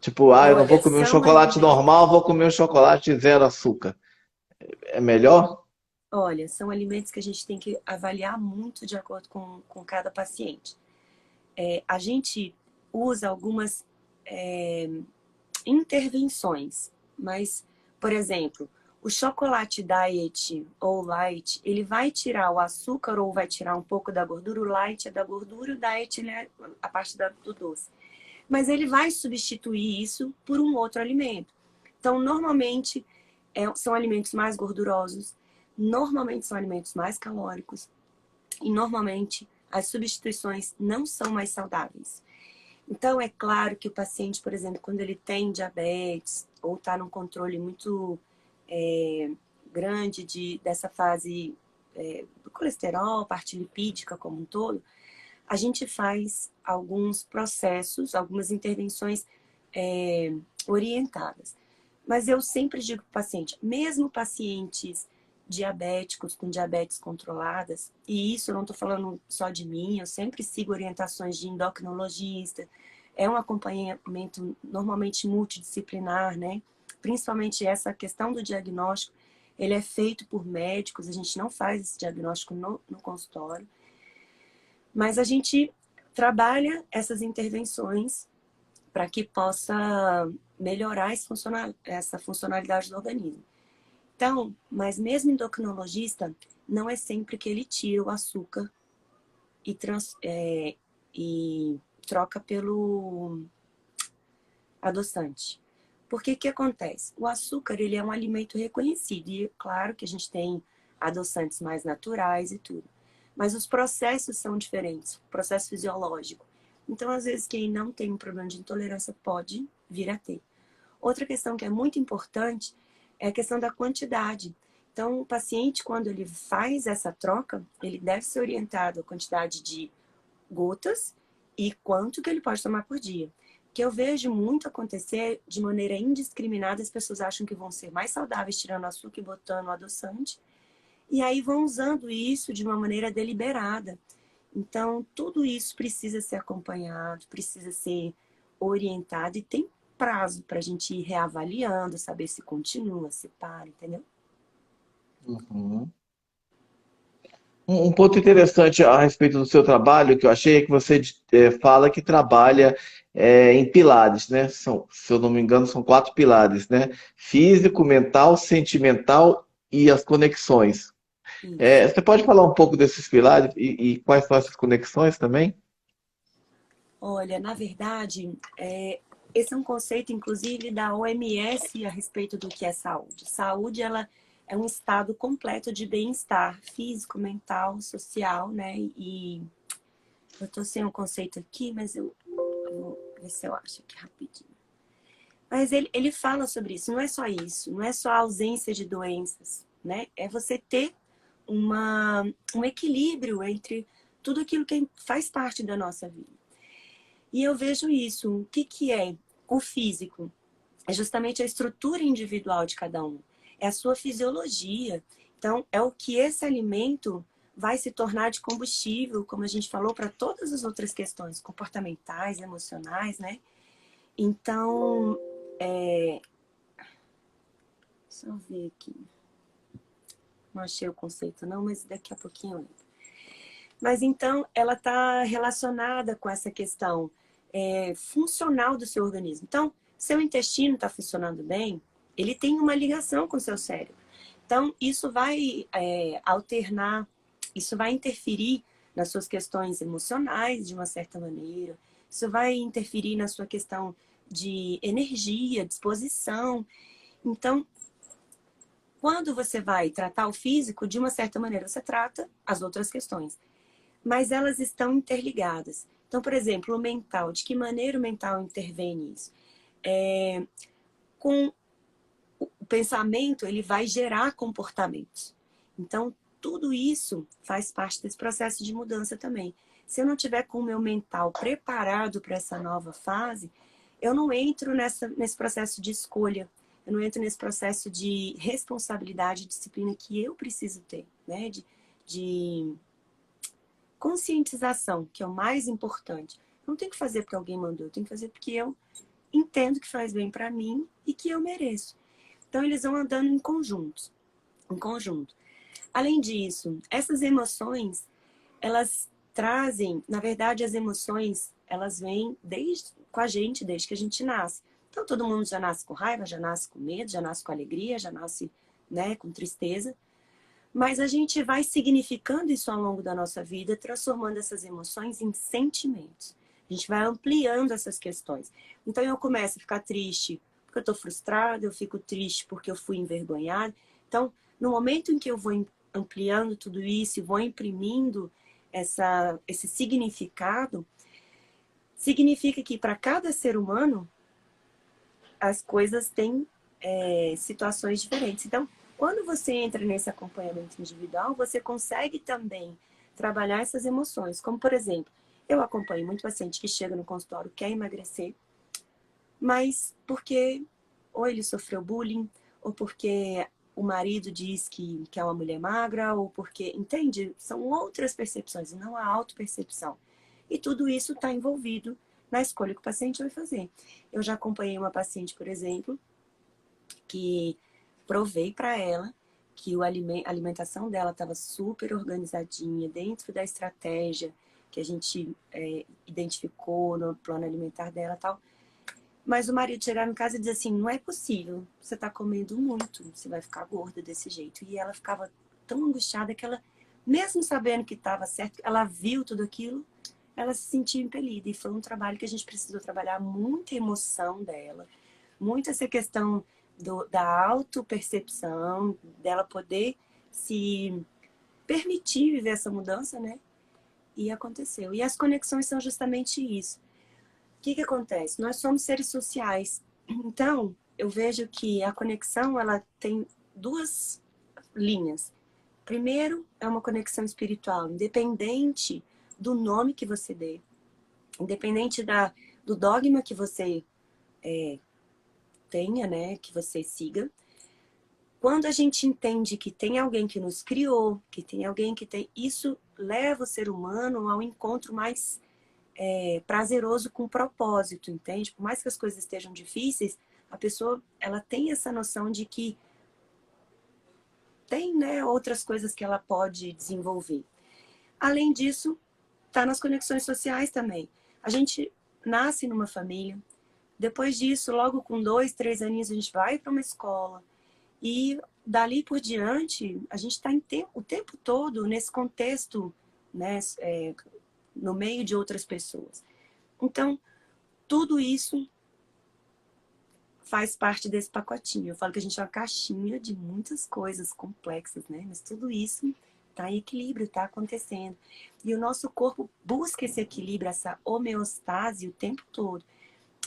Tipo, eu não vou Olha, comer um são chocolate alimentos. normal, vou comer um chocolate zero açúcar. É melhor? Olha, são alimentos que a gente tem que avaliar muito de acordo com cada paciente. A gente usa algumas é, intervenções, mas, por exemplo, o chocolate diet ou light, ele vai tirar o açúcar ou vai tirar um pouco da gordura. O light é da gordura, o diet ele é a parte do doce. Mas ele vai substituir isso por um outro alimento. Então, normalmente, são alimentos mais gordurosos, normalmente são alimentos mais calóricos e normalmente as substituições não são mais saudáveis. Então, é claro que o paciente, por exemplo, quando ele tem diabetes ou está num controle muito é, grande dessa fase do colesterol, parte lipídica como um todo, a gente faz alguns processos, algumas intervenções é, orientadas. Mas eu sempre digo para o paciente, mesmo pacientes diabéticos, com diabetes controladas, e isso eu não estou falando só de mim, eu sempre sigo orientações de endocrinologista, é um acompanhamento normalmente multidisciplinar, né? Principalmente essa questão do diagnóstico, ele é feito por médicos, a gente não faz esse diagnóstico no consultório, mas a gente trabalha essas intervenções para que possa melhorar essa funcionalidade do organismo. Então, mas mesmo endocrinologista, não é sempre que ele tira o açúcar e troca pelo adoçante. Porque que acontece? O açúcar, ele é um alimento reconhecido. E claro que a gente tem adoçantes mais naturais e tudo. Mas os processos são diferentes, o processo fisiológico. Então, às vezes, quem não tem um problema de intolerância pode vir a ter. Outra questão que é muito importante é a questão da quantidade. Então, o paciente, quando ele faz essa troca, ele deve ser orientado a quantidade de gotas e quanto que ele pode tomar por dia. Que eu vejo muito acontecer de maneira indiscriminada, as pessoas acham que vão ser mais saudáveis tirando açúcar e botando adoçante, e aí vão usando isso de uma maneira deliberada. Então, tudo isso precisa ser acompanhado, precisa ser orientado e tem prazo para a gente ir reavaliando, saber se continua, se para, entendeu? Uhum. Um ponto interessante a respeito do seu trabalho que eu achei é que você fala que trabalha em pilares, né? Se eu não me engano, são quatro pilares, né? Físico, mental, sentimental e as conexões. Isso. Você pode falar um pouco desses pilares e quais são essas conexões também? Olha, na verdade, esse é um conceito, inclusive, da OMS a respeito do que é saúde. Saúde, ela é um estado completo de bem-estar físico, mental, social, né? E eu estou sem um conceito aqui, mas eu vou ver se eu acho aqui rapidinho. Mas ele fala sobre isso. Não é só isso. Não é só a ausência de doenças, né? É você ter um equilíbrio entre tudo aquilo que faz parte da nossa vida. E eu vejo isso. O que é o físico? É justamente a estrutura individual de cada um. É a sua fisiologia. Então, é o que esse alimento vai se tornar de combustível, como a gente falou, para todas as outras questões comportamentais, emocionais, né? Então, deixa eu ver aqui. Não achei o conceito não, mas daqui a pouquinho eu lembro. Mas então, ela está relacionada com essa questão funcional do seu organismo. Então, seu intestino está funcionando bem, ele tem uma ligação com o seu cérebro. Então, isso vai alternar, isso vai interferir nas suas questões emocionais, de uma certa maneira. Isso vai interferir na sua questão de energia, disposição. Então, quando você vai tratar o físico, de uma certa maneira, você trata as outras questões. Mas elas estão interligadas. Então, por exemplo, o mental, de que maneira o mental intervém nisso? Com o pensamento, ele vai gerar comportamentos. Então, tudo isso faz parte desse processo de mudança também. Se eu não tiver com o meu mental preparado para essa nova fase, eu não entro nesse processo de escolha, eu não entro nesse processo de responsabilidade e disciplina que eu preciso ter, né? De conscientização, que é o mais importante. Eu não tenho que fazer porque alguém mandou, eu tenho que fazer porque eu entendo que faz bem para mim e que eu mereço. Então, eles vão andando em conjunto. Além disso, essas emoções, elas trazem, na verdade, as emoções, elas vêm com a gente desde que a gente nasce. Então, todo mundo já nasce com raiva, já nasce com medo, já nasce com alegria, já nasce, né, com tristeza. Mas a gente vai significando isso ao longo da nossa vida, transformando essas emoções em sentimentos. A gente vai ampliando essas questões. Então, eu começo a ficar triste porque eu estou frustrada, eu fico triste porque eu fui envergonhada. Então, no momento em que eu vou ampliando tudo isso e vou imprimindo esse significado, significa que para cada ser humano, as coisas têm situações diferentes. Então, quando você entra nesse acompanhamento individual, você consegue também trabalhar essas emoções. Como, por exemplo, eu acompanho muito paciente que chega no consultório, quer emagrecer, mas porque ou ele sofreu bullying, ou porque o marido diz que é uma mulher magra, ou porque, entende? São outras percepções, não a autopercepção. E tudo isso está envolvido na escolha que o paciente vai fazer. Eu já acompanhei uma paciente, por exemplo, que provei para ela que a alimentação dela estava super organizadinha, dentro da estratégia que a gente identificou no plano alimentar dela e tal. Mas o marido chegava em casa e dizia assim, não é possível, você está comendo muito, você vai ficar gorda desse jeito. E ela ficava tão angustiada que ela, mesmo sabendo que estava certo, ela viu tudo aquilo, ela se sentia impelida. E foi um trabalho que a gente precisou trabalhar muita emoção dela, muito essa questão da autopercepção, dela poder se permitir viver essa mudança, né? E aconteceu. E as conexões são justamente isso. O que acontece? Nós somos seres sociais. Então, eu vejo que a conexão, ela tem duas linhas. Primeiro, é uma conexão espiritual, independente do nome que você dê, independente do dogma que você tenha, né, que você siga. Quando a gente entende que tem alguém que nos criou, que tem alguém que tem... Isso leva o ser humano ao encontro mais prazeroso com propósito, entende? Por mais que as coisas estejam difíceis, a pessoa, ela tem essa noção de que tem, né, outras coisas que ela pode desenvolver. Além disso, tá nas conexões sociais também. A gente nasce numa família, depois disso, logo com 2, 3 aninhos, a gente vai para uma escola e dali por diante, a gente está o tempo todo nesse contexto, né, no meio de outras pessoas. Então, tudo isso faz parte desse pacotinho. Eu falo que a gente é uma caixinha de muitas coisas complexas, né? Mas tudo isso está em equilíbrio, está acontecendo. E o nosso corpo busca esse equilíbrio, essa homeostase o tempo todo.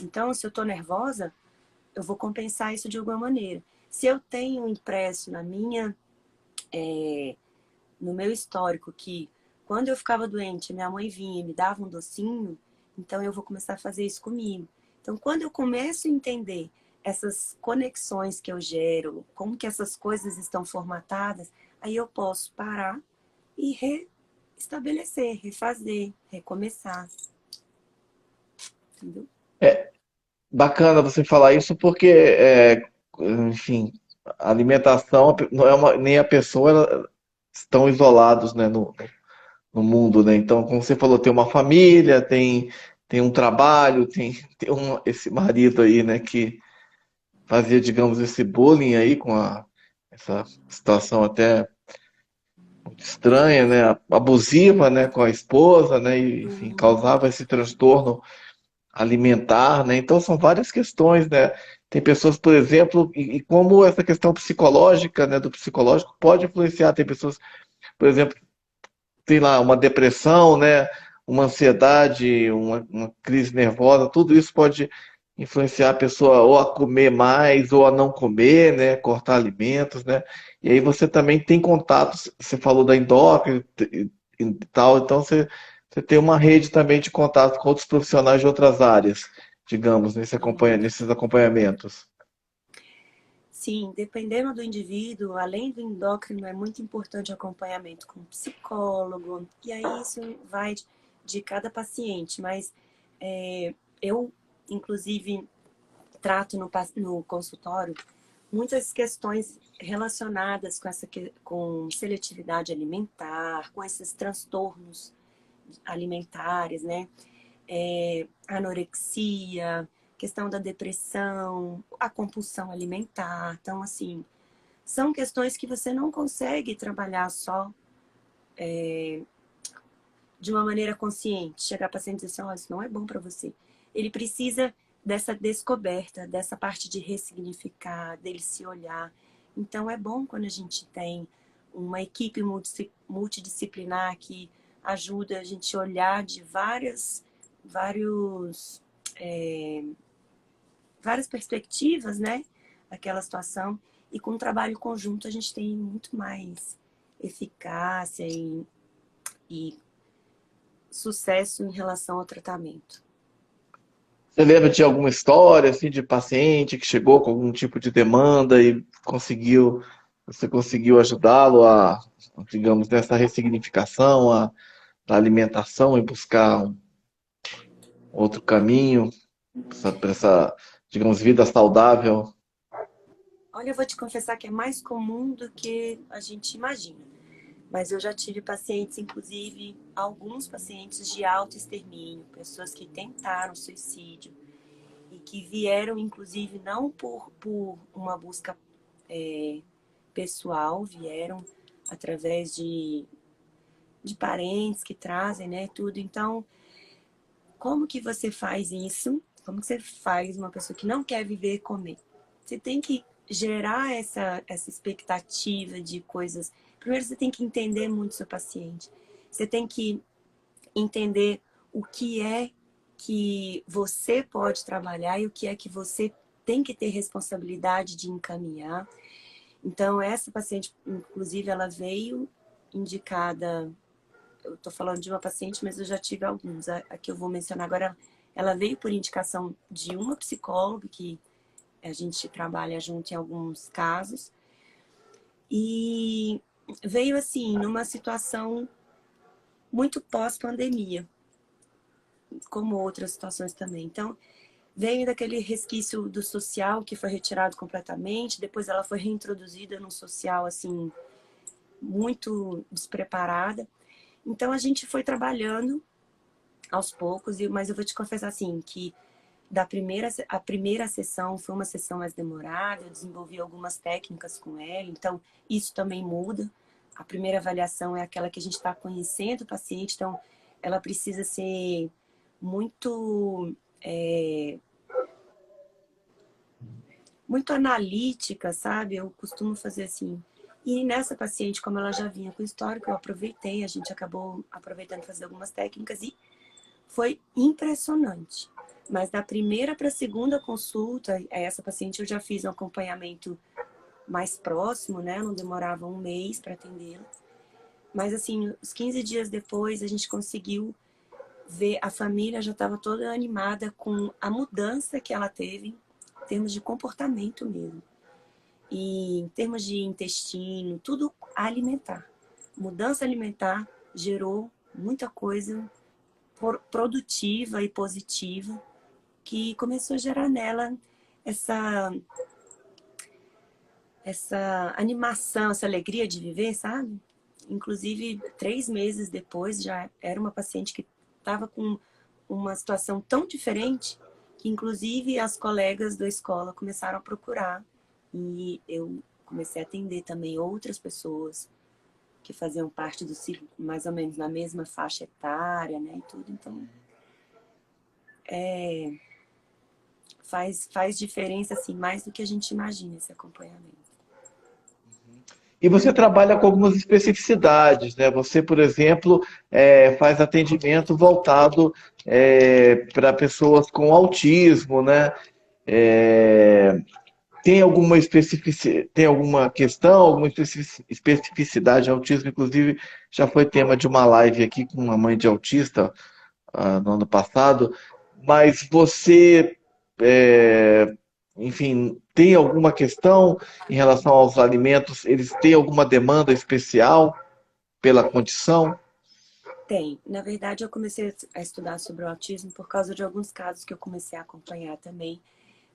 Então, se eu estou nervosa, eu vou compensar isso de alguma maneira. Se eu tenho impresso no meu histórico que quando eu ficava doente, minha mãe vinha e me dava um docinho, então eu vou começar a fazer isso comigo. Então, quando eu começo a entender essas conexões que eu gero, como que essas coisas estão formatadas, aí eu posso parar e restabelecer, refazer, recomeçar, entendeu? É bacana você falar isso porque, enfim, a alimentação não é nem a pessoa estão isolados, né, no mundo, né? Então, como você falou, tem uma família, tem um trabalho, tem esse marido aí, né, que fazia, digamos, esse bullying aí essa situação até muito estranha, né, abusiva, né, com a esposa, né, e, enfim, Uhum. causava esse transtorno alimentar, né? Então são várias questões, né? Tem pessoas, por exemplo, e como essa questão psicológica, né, do psicológico pode influenciar. Tem pessoas, por exemplo, tem lá uma depressão, né, uma ansiedade, uma crise nervosa, tudo isso pode influenciar a pessoa ou a comer mais ou a não comer, né, cortar alimentos, né? E aí você também tem contatos, você falou da endócrina e tal, então você tem uma rede também de contato com outros profissionais de outras áreas, digamos, nesses acompanhamentos. Sim, dependendo do indivíduo, além do endócrino, é muito importante o acompanhamento com psicólogo, e aí isso vai de cada paciente, mas eu, inclusive, trato no consultório muitas questões relacionadas com seletividade alimentar, com esses transtornos alimentares, né? Anorexia, questão da depressão, a compulsão alimentar. Então, assim, são questões que você não consegue trabalhar só de uma maneira consciente. Chegar para paciente e dizer assim, oh, isso não é bom para você. Ele precisa dessa descoberta, dessa parte de ressignificar, dele se olhar. Então, é bom quando a gente tem uma equipe multidisciplinar que ajuda a gente a olhar de vários, várias perspectivas, né? Aquela situação. E com o trabalho conjunto a gente tem muito mais eficácia e sucesso em relação ao tratamento. Você lembra de alguma história assim de paciente que chegou com algum tipo de demanda e você conseguiu ajudá-lo a, digamos, nessa ressignificação da alimentação e buscar um outro caminho para essa, digamos, vida saudável? Olha, eu vou te confessar que é mais comum do que a gente imagina. Mas eu já tive pacientes, inclusive alguns pacientes de autoextermínio, pessoas que tentaram suicídio e que vieram, inclusive, não por uma busca pessoal, vieram através de parentes que trazem, né, tudo. Então, como que você faz isso? Como que você faz uma pessoa que não quer viver comer? Você tem que gerar essa expectativa de coisas. Primeiro, você tem que entender muito seu paciente. Você tem que entender o que é que você pode trabalhar e o que é que você tem que ter responsabilidade de encaminhar. Então, essa paciente, inclusive, ela veio indicada. Eu estou falando de uma paciente, mas eu já tive alguns. A que eu vou mencionar agora, ela veio por indicação de uma psicóloga, que a gente trabalha junto em alguns casos, e veio assim, numa situação muito pós-pandemia, como outras situações também. Então, veio daquele resquício do social que foi retirado completamente, depois ela foi reintroduzida no social, assim, muito despreparada. Então, a gente foi trabalhando aos poucos, mas eu vou te confessar assim, que a primeira sessão foi uma sessão mais demorada, eu desenvolvi algumas técnicas com ela, então isso também muda. A primeira avaliação é aquela que a gente está conhecendo o paciente, então ela precisa ser muito, muito analítica, sabe? Eu costumo fazer assim. E nessa paciente, como ela já vinha com histórico, eu aproveitei, a gente acabou aproveitando fazer algumas técnicas e foi impressionante. Mas da primeira para a segunda consulta, essa paciente eu já fiz um acompanhamento mais próximo, né? Não demorava um mês para atendê-la. Mas assim, os 15 dias depois, a gente conseguiu ver, a família já estava toda animada com a mudança que ela teve em termos de comportamento mesmo. E em termos de intestino, tudo alimentar. mudança alimentar gerou muita coisa produtiva e positiva que começou a gerar nela essa animação, essa alegria de viver, sabe? Inclusive, 3 meses depois, já era uma paciente que estava com uma situação tão diferente que, inclusive, as colegas da escola começaram a procurar. E eu comecei a atender também outras pessoas que faziam parte do ciclo, mais ou menos na mesma faixa etária, né, e tudo. Então, faz diferença, assim, mais do que a gente imagina esse acompanhamento. E você trabalha com algumas especificidades, né? Você, por exemplo, faz atendimento voltado para pessoas com autismo, né? É, tem alguma questão, alguma especificidade de autismo? Inclusive, já foi tema de uma live aqui com uma mãe de autista no ano passado. Mas você, é, enfim, tem alguma questão em relação aos alimentos? Eles têm alguma demanda especial pela condição? Tem. Na verdade, eu comecei a estudar sobre o autismo por causa de alguns casos que eu comecei a acompanhar também.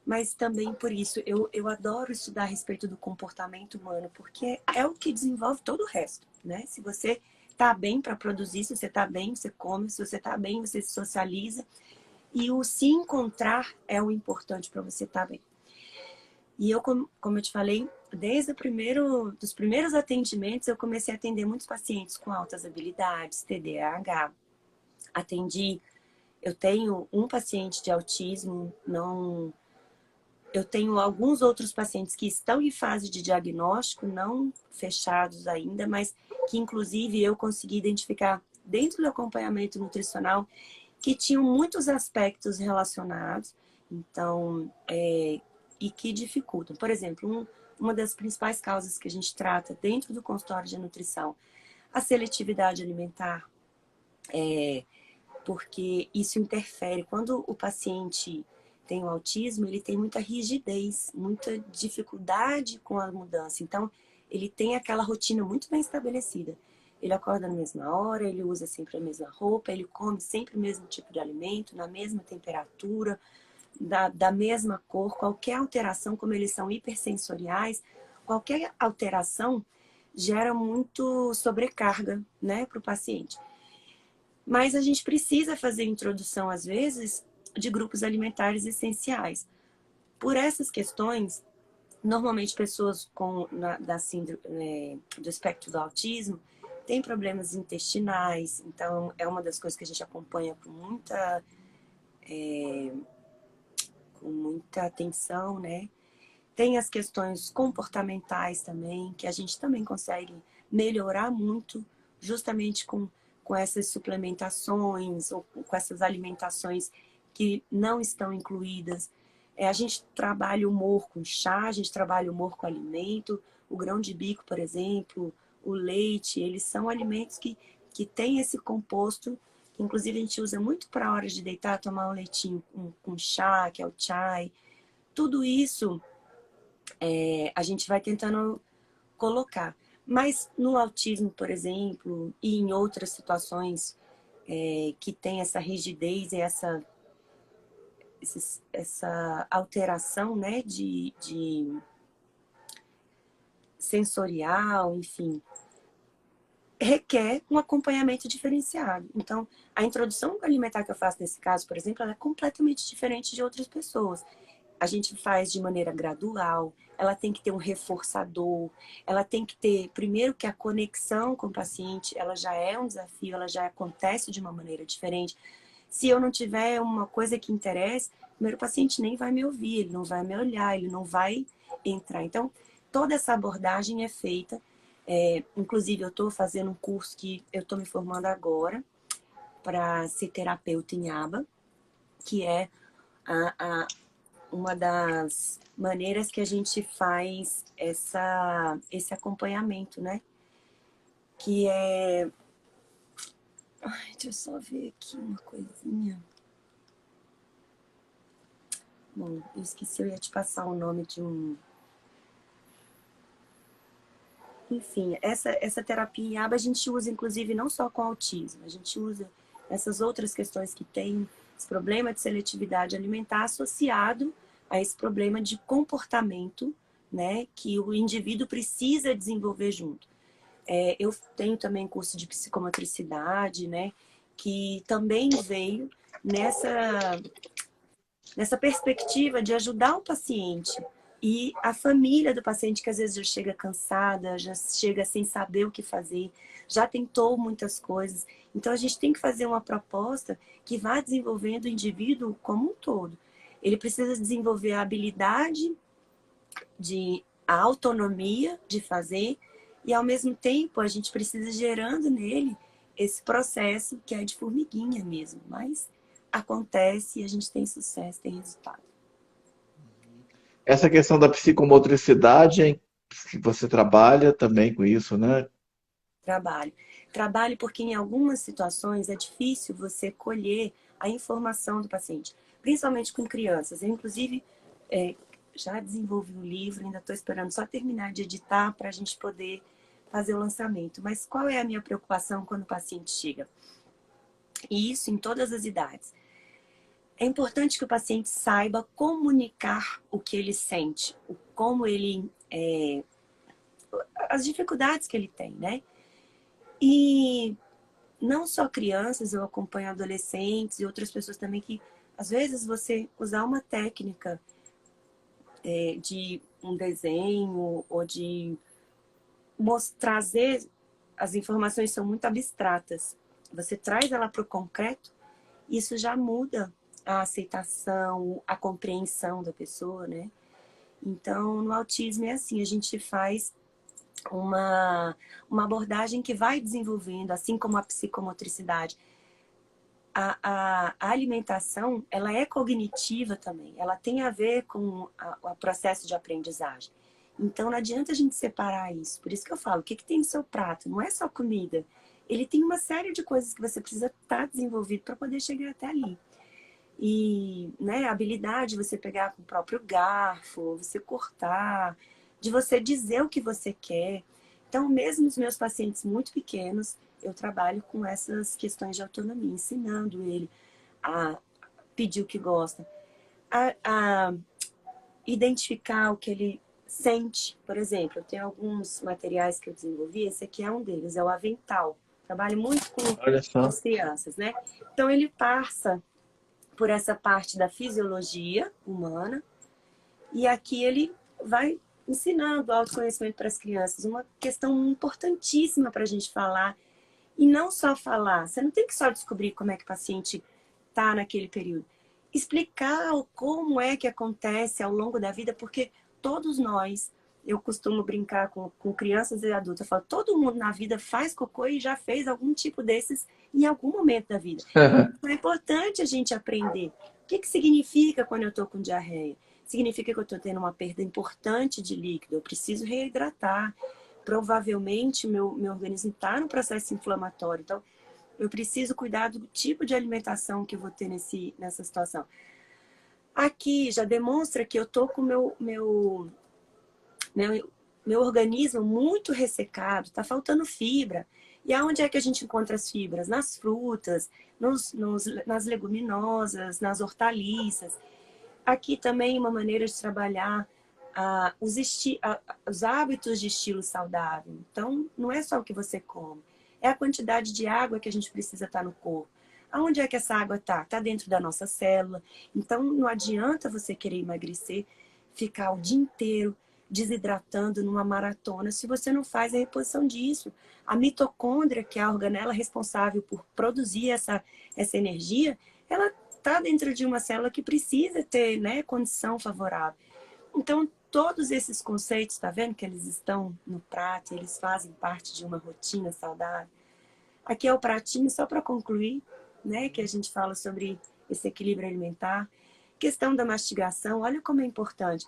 Mas também por isso, eu adoro estudar a respeito do comportamento humano, porque é o que desenvolve todo o resto, né? Se você tá bem para produzir, se você tá bem, você come, se você tá bem, você se socializa. E o se encontrar é o importante para você estar bem. E eu, como eu te falei, desde dos primeiros atendimentos, eu comecei a atender muitos pacientes com altas habilidades, TDAH. Eu tenho um paciente de autismo, não, eu tenho alguns outros pacientes que estão em fase de diagnóstico, não fechados ainda, mas que inclusive eu consegui identificar dentro do acompanhamento nutricional que tinham muitos aspectos relacionados, então, e que dificultam. Por exemplo, uma das principais causas que a gente trata dentro do consultório de nutrição, a seletividade alimentar, porque isso interfere. Quando o paciente tem o autismo, ele tem muita rigidez, muita dificuldade com a mudança. Então, ele tem aquela rotina muito bem estabelecida. Ele acorda na mesma hora, ele usa sempre a mesma roupa, ele come sempre o mesmo tipo de alimento, na mesma temperatura, da mesma cor. Qualquer alteração, como eles são hipersensoriais, qualquer alteração gera muito sobrecarga, né, para o paciente. Mas a gente precisa fazer introdução, às vezes, de grupos alimentares essenciais. Por essas questões, normalmente pessoas da síndrome do espectro do autismo têm problemas intestinais, então é uma das coisas que a gente acompanha com muita atenção, né? Tem as questões comportamentais também, que a gente também consegue melhorar muito justamente com essas suplementações ou com essas alimentações que não estão incluídas. A gente trabalha o humor com chá, a gente trabalha o humor com alimento, o grão de bico, por exemplo, o leite, eles são alimentos que têm esse composto, que inclusive a gente usa muito para a hora de deitar, tomar um leitinho com chá, que é o chai. Tudo isso a gente vai tentando colocar. Mas no autismo, por exemplo, e em outras situações que tem essa rigidez e essa alteração, né, de sensorial, enfim, requer um acompanhamento diferenciado. Então, a introdução alimentar que eu faço nesse caso, por exemplo, ela é completamente diferente de outras pessoas. A gente faz de maneira gradual, ela tem que ter um reforçador, ela tem que ter, primeiro que a conexão com o paciente, ela já é um desafio, ela já acontece de uma maneira diferente. Se eu não tiver uma coisa que interesse, primeiro o paciente nem vai me ouvir, ele não vai me olhar, ele não vai entrar. Então, toda essa abordagem é feita, inclusive eu estou fazendo um curso que eu estou me formando agora para ser terapeuta em aba, que é a uma das maneiras que a gente faz esse acompanhamento, né? Que é... Ai, deixa eu só ver aqui uma coisinha. Bom, eu esqueci, eu ia te passar o nome de um... Enfim, essa terapia em aba a gente usa, inclusive, não só com autismo. A gente usa essas outras questões que tem, esse problema de seletividade alimentar associado a esse problema de comportamento, né, que o indivíduo precisa desenvolver junto. Eu tenho também curso de psicomotricidade, né, que também veio nessa perspectiva de ajudar o paciente e a família do paciente, que às vezes já chega cansada, já chega sem saber o que fazer, já tentou muitas coisas. Então a gente tem que fazer uma proposta que vá desenvolvendo o indivíduo como um todo. Ele precisa desenvolver a habilidade a autonomia de fazer e ao mesmo tempo a gente precisa gerando nele esse processo que é de formiguinha mesmo, mas acontece e a gente tem sucesso, tem resultado. Essa questão da psicomotricidade, hein, que você trabalha também com isso, né? Trabalho. Trabalho porque em algumas situações é difícil você colher a informação do paciente, principalmente com crianças. Eu, inclusive, já desenvolvi um livro, ainda estou esperando só terminar de editar para a gente poder fazer o lançamento. Mas qual é a minha preocupação quando o paciente chega? E isso em todas as idades. É importante que o paciente saiba comunicar o que ele sente, como ele... as dificuldades que ele tem, né? E não só crianças, eu acompanho adolescentes e outras pessoas também que, às vezes, você usar uma técnica de um desenho ou de trazer as informações são muito abstratas. Você traz ela para o concreto, isso já muda a aceitação, a compreensão da pessoa, né? Então, no autismo é assim, a gente faz uma abordagem que vai desenvolvendo, assim como a psicomotricidade. A alimentação, ela é cognitiva também, ela tem a ver com o processo de aprendizagem. Então, não adianta a gente separar isso. Por isso que eu falo, o que tem no seu prato? Não é só comida. Ele tem uma série de coisas que você precisa estar desenvolvido para poder chegar até ali. E, né, a habilidade de você pegar com o próprio garfo, você cortar, de você dizer o que você quer. Então, mesmo os meus pacientes muito pequenos, eu trabalho com essas questões de autonomia, ensinando ele a pedir o que gosta, a identificar o que ele sente. Por exemplo, eu tenho alguns materiais que eu desenvolvi, esse aqui é um deles, é o avental. Trabalho muito Olha com só. as crianças, né? Então, ele passa por essa parte da fisiologia humana e aqui ele vai ensinando autoconhecimento para as crianças, uma questão importantíssima para a gente falar. E não só falar, você não tem que só descobrir como é que o paciente está naquele período. Explicar como é que acontece ao longo da vida, porque todos nós, eu costumo brincar com crianças e adultos, eu falo, todo mundo na vida faz cocô e já fez algum tipo desses em algum momento da vida. Então é importante a gente aprender. O que significa quando eu estou com diarreia? Significa que eu estou tendo uma perda importante de líquido, eu preciso reidratar. Provavelmente meu organismo está no processo inflamatório. Então, eu preciso cuidar do tipo de alimentação que eu vou ter nessa situação. Aqui já demonstra que eu estou com meu organismo muito ressecado, está faltando fibra. E aonde é que a gente encontra as fibras? Nas frutas, nas leguminosas, nas hortaliças. Aqui também uma maneira de trabalhar os hábitos de estilo saudável. Então, não é só o que você come, é a quantidade de água que a gente precisa estar no corpo. Aonde é que essa água está? Está dentro da nossa célula. Então, não adianta você querer emagrecer, ficar o dia inteiro desidratando numa maratona se você não faz a reposição disso. A mitocôndria, que é a organela responsável por produzir essa energia, ela está dentro de uma célula que precisa ter, né, condição favorável. Então, todos esses conceitos, tá vendo que eles estão no prato, eles fazem parte de uma rotina saudável. Aqui é o pratinho, só para concluir, né, que a gente fala sobre esse equilíbrio alimentar. Questão da mastigação, olha como é importante.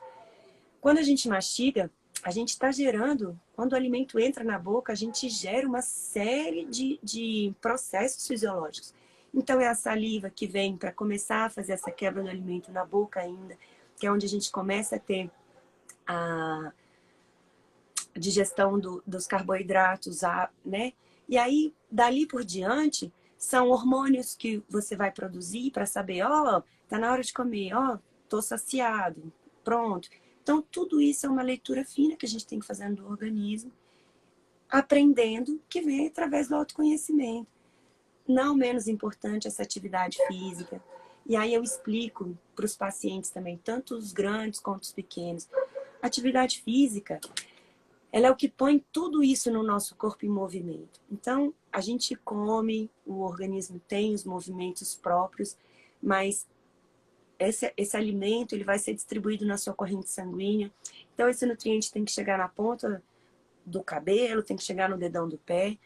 Quando a gente mastiga, a gente está gerando, quando o alimento entra na boca, a gente gera uma série de processos fisiológicos. Então, é a saliva que vem para começar a fazer essa quebra do alimento na boca ainda, que é onde a gente começa a ter digestão dos carboidratos, né? E aí, dali por diante, são hormônios que você vai produzir para saber, ó, tá na hora de comer, ó, tô saciado, pronto. Então, tudo isso é uma leitura fina que a gente tem que fazer do organismo, aprendendo, que vem através do autoconhecimento. Não menos importante essa atividade física. E aí eu explico para os pacientes também, tanto os grandes quanto os pequenos. Atividade física, ela é o que põe tudo isso no nosso corpo em movimento. Então, a gente come, o organismo tem os movimentos próprios, mas esse alimento ele vai ser distribuído na sua corrente sanguínea. Então, esse nutriente tem que chegar na ponta do cabelo, tem que chegar no dedão do pé.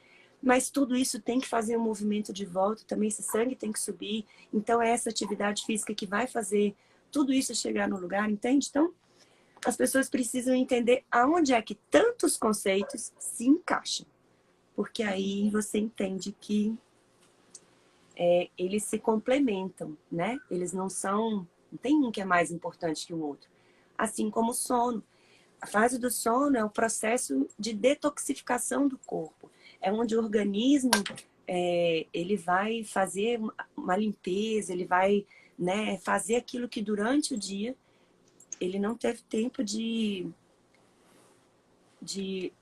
Mas tudo isso tem que fazer um movimento de volta, também esse sangue tem que subir. Então, é essa atividade física que vai fazer tudo isso chegar no lugar, entende? Então, as pessoas precisam entender aonde é que tantos conceitos se encaixam. Porque aí você entende que eles se complementam, né? Eles não tem um que é mais importante que o outro. Assim como o sono. A fase do sono é o processo de detoxificação do corpo. É onde o organismo ele vai fazer uma limpeza, ele vai, né, fazer aquilo que durante o dia ele não teve tempo de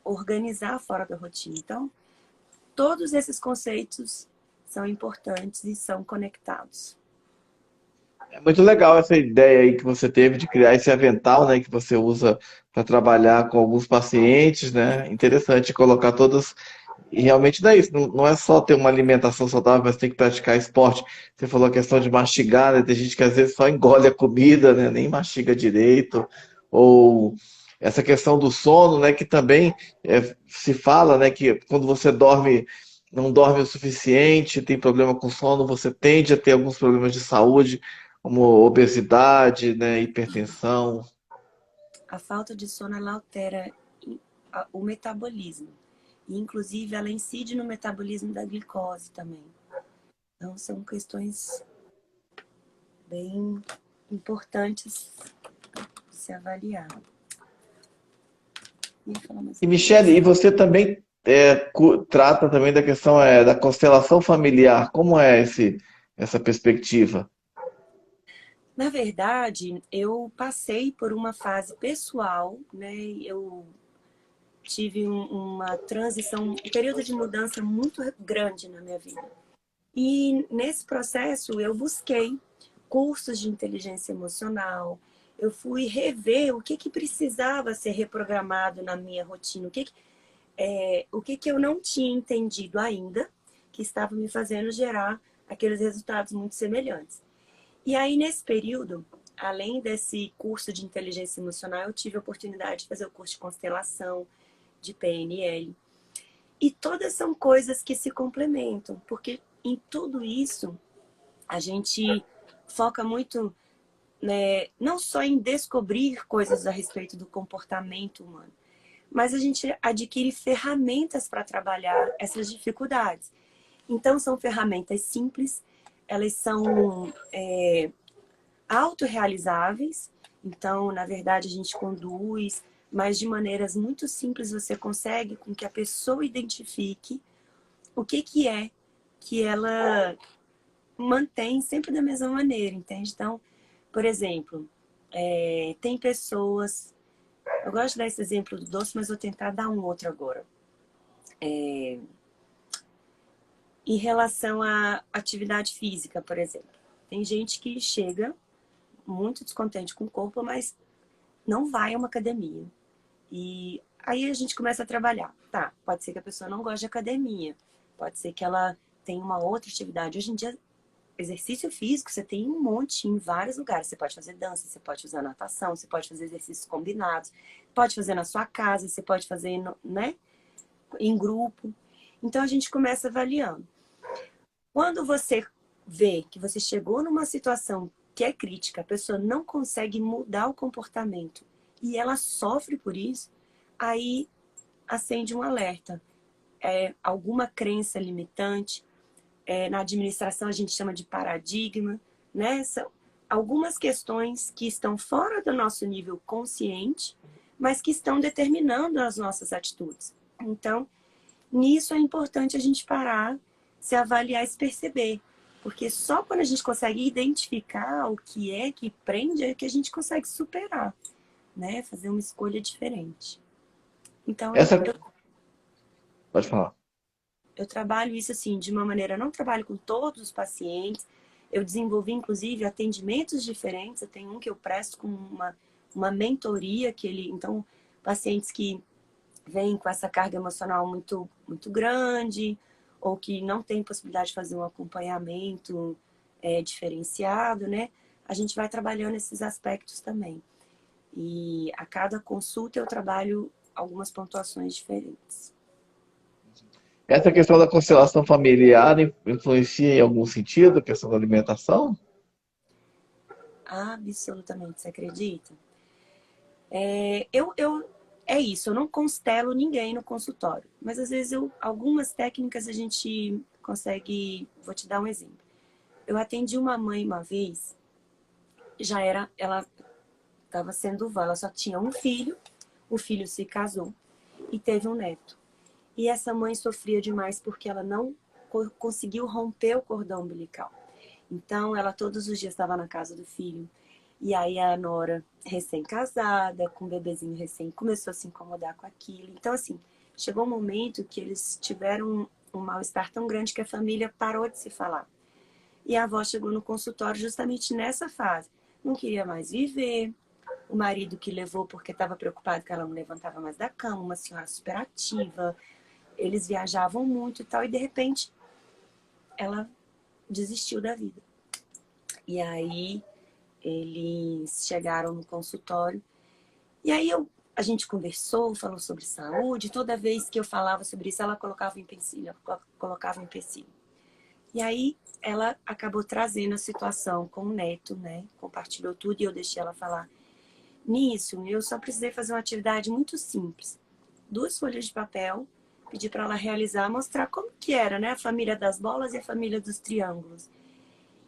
organizar fora da rotina. Então, todos esses conceitos são importantes e são conectados. É muito legal essa ideia aí que você teve de criar esse avental, né, que você usa para trabalhar com alguns pacientes, né? Interessante colocar todos. E realmente não é isso, não é só ter uma alimentação saudável, mas tem que praticar esporte. Você falou a questão de mastigar, né? Tem gente que às vezes só engole a comida, né? Nem mastiga direito. Ou essa questão do sono, né? Que também se fala, né? Que quando você dorme, não dorme o suficiente, tem problema com sono, você tende a ter alguns problemas de saúde, como obesidade, né? Hipertensão. A falta de sono ela altera o metabolismo. E, inclusive, ela incide no metabolismo da glicose também. Então, são questões bem importantes de se avaliar. E Michele, e você também trata também da questão da constelação familiar. Como é essa perspectiva? Na verdade, eu passei por uma fase pessoal, né? Eu tive uma transição, um período de mudança muito grande na minha vida. E nesse processo eu busquei cursos de inteligência emocional, eu fui rever o que precisava ser reprogramado na minha rotina, o que eu não tinha entendido ainda, que estava me fazendo gerar aqueles resultados muito semelhantes. E aí, nesse período, além desse curso de inteligência emocional, eu tive a oportunidade de fazer o curso de constelação, de PNL. E todas são coisas que se complementam, porque em tudo isso a gente foca muito, né, não só em descobrir coisas a respeito do comportamento humano, mas a gente adquire ferramentas para trabalhar essas dificuldades. Então, são ferramentas simples, elas são autorrealizáveis. Então, na verdade, a gente conduz, mas de maneiras muito simples você consegue com que a pessoa identifique o que é que ela mantém sempre da mesma maneira, entende? Então, por exemplo, tem pessoas... Eu gosto de dar esse exemplo do doce, mas vou tentar dar um outro agora. Em relação à atividade física, por exemplo. Tem gente que chega muito descontente com o corpo, mas não vai a uma academia. E aí a gente começa a trabalhar. Tá, pode ser que a pessoa não goste de academia. Pode ser que ela tenha uma outra atividade. Hoje em dia, exercício físico, você tem um monte em vários lugares. Você pode fazer dança, você pode fazer natação, você pode fazer exercícios combinados, pode fazer na sua casa, você pode fazer, né, em grupo. Então a gente começa avaliando. Quando você vê que você chegou numa situação que é crítica, a pessoa não consegue mudar o comportamento e ela sofre por isso, aí acende um alerta. Alguma crença limitante, na administração a gente chama de paradigma, né? São algumas questões que estão fora do nosso nível consciente, mas que estão determinando as nossas atitudes. Então, nisso é importante a gente parar, se avaliar e se perceber. Porque só quando a gente consegue identificar o que é que prende é que a gente consegue superar, né? Fazer uma escolha diferente. Então, Essa, pode falar. eu trabalho isso assim, de uma maneira, eu não trabalho com todos os pacientes, eu desenvolvi, inclusive, atendimentos diferentes. Eu tenho um que eu presto com uma mentoria, então, pacientes que vêm com essa carga emocional muito, muito grande, ou que não tem possibilidade de fazer um acompanhamento diferenciado, né? A gente vai trabalhando esses aspectos também. E a cada consulta eu trabalho algumas pontuações diferentes. Essa questão da constelação familiar influencia em algum sentido a questão da alimentação? Absolutamente, você acredita? É isso, eu não constelo ninguém no consultório, mas às vezes algumas técnicas a gente consegue. Vou te dar um exemplo. Eu atendi uma mãe uma vez, ela estava sendo vó, ela só tinha um filho, o filho se casou e teve um neto. E essa mãe sofria demais porque ela não conseguiu romper o cordão umbilical. Então, ela todos os dias estava na casa do filho. E aí a nora, recém-casada, com o bebezinho recém, começou a se incomodar com aquilo. Então, assim, chegou um momento que eles tiveram um mal-estar tão grande que a família parou de se falar. E a avó chegou no consultório justamente nessa fase. Não queria mais viver. O marido que levou porque estava preocupado que ela não levantava mais da cama, uma senhora superativa. Eles viajavam muito e tal, e de repente ela desistiu da vida. E aí eles chegaram no consultório. E aí a gente conversou, falou sobre saúde. Toda vez que eu falava sobre isso, ela colocava um empecilho, colocava um empecilho. E aí ela acabou trazendo a situação com o neto, né? Compartilhou tudo e eu deixei ela falar. Nisso, eu só precisei fazer uma atividade muito simples. 2 folhas de papel, pedi para ela realizar, mostrar como que era, né? A família das bolas e a família dos triângulos.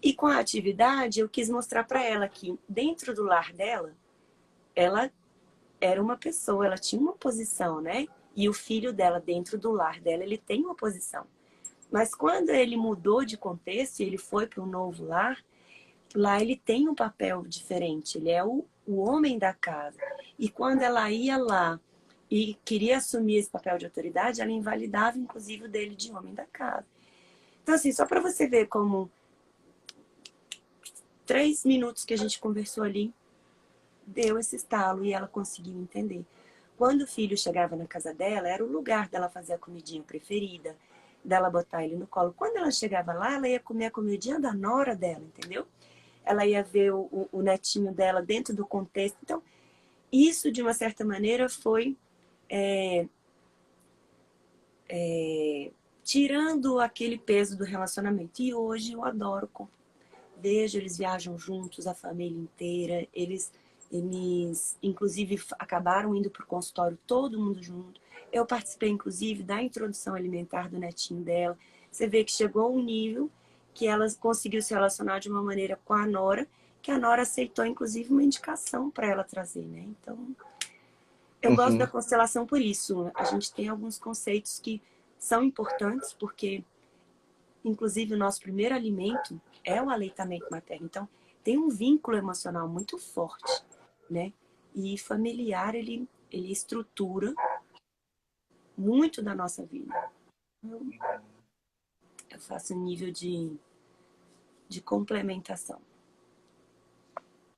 E com a atividade, eu quis mostrar para ela que dentro do lar dela, ela era uma pessoa, ela tinha uma posição, né? E o filho dela, dentro do lar dela, ele tem uma posição. Mas quando ele mudou de contexto e ele foi para um novo lar, lá ele tem um papel diferente. Ele é o homem da casa. E quando ela ia lá e queria assumir esse papel de autoridade, ela invalidava, inclusive, o dele de homem da casa. Então, assim, só para você ver como 3 minutos que a gente conversou ali, deu esse estalo e ela conseguiu entender. Quando o filho chegava na casa dela, era o lugar dela fazer a comidinha preferida, dela botar ele no colo. Quando ela chegava lá, ela ia comer a comidinha da nora dela, entendeu? Ela ia ver o netinho dela dentro do contexto. Então, isso, de uma certa maneira, foi tirando aquele peso do relacionamento. E hoje eu adoro. Vejo, eles viajam juntos, a família inteira. Eles inclusive, acabaram indo para o consultório todo mundo junto. Eu participei, inclusive, da introdução alimentar do netinho dela. Você vê que chegou a um nível que ela conseguiu se relacionar de uma maneira com a nora, que a nora aceitou, inclusive, uma indicação para ela trazer, né? Então, eu gosto da Uhum. constelação por isso. A gente tem alguns conceitos que são importantes, porque, inclusive, o nosso primeiro alimento é o aleitamento materno. Então, tem um vínculo emocional muito forte, né? E familiar, ele estrutura muito da nossa vida. Eu faço um nível de complementação.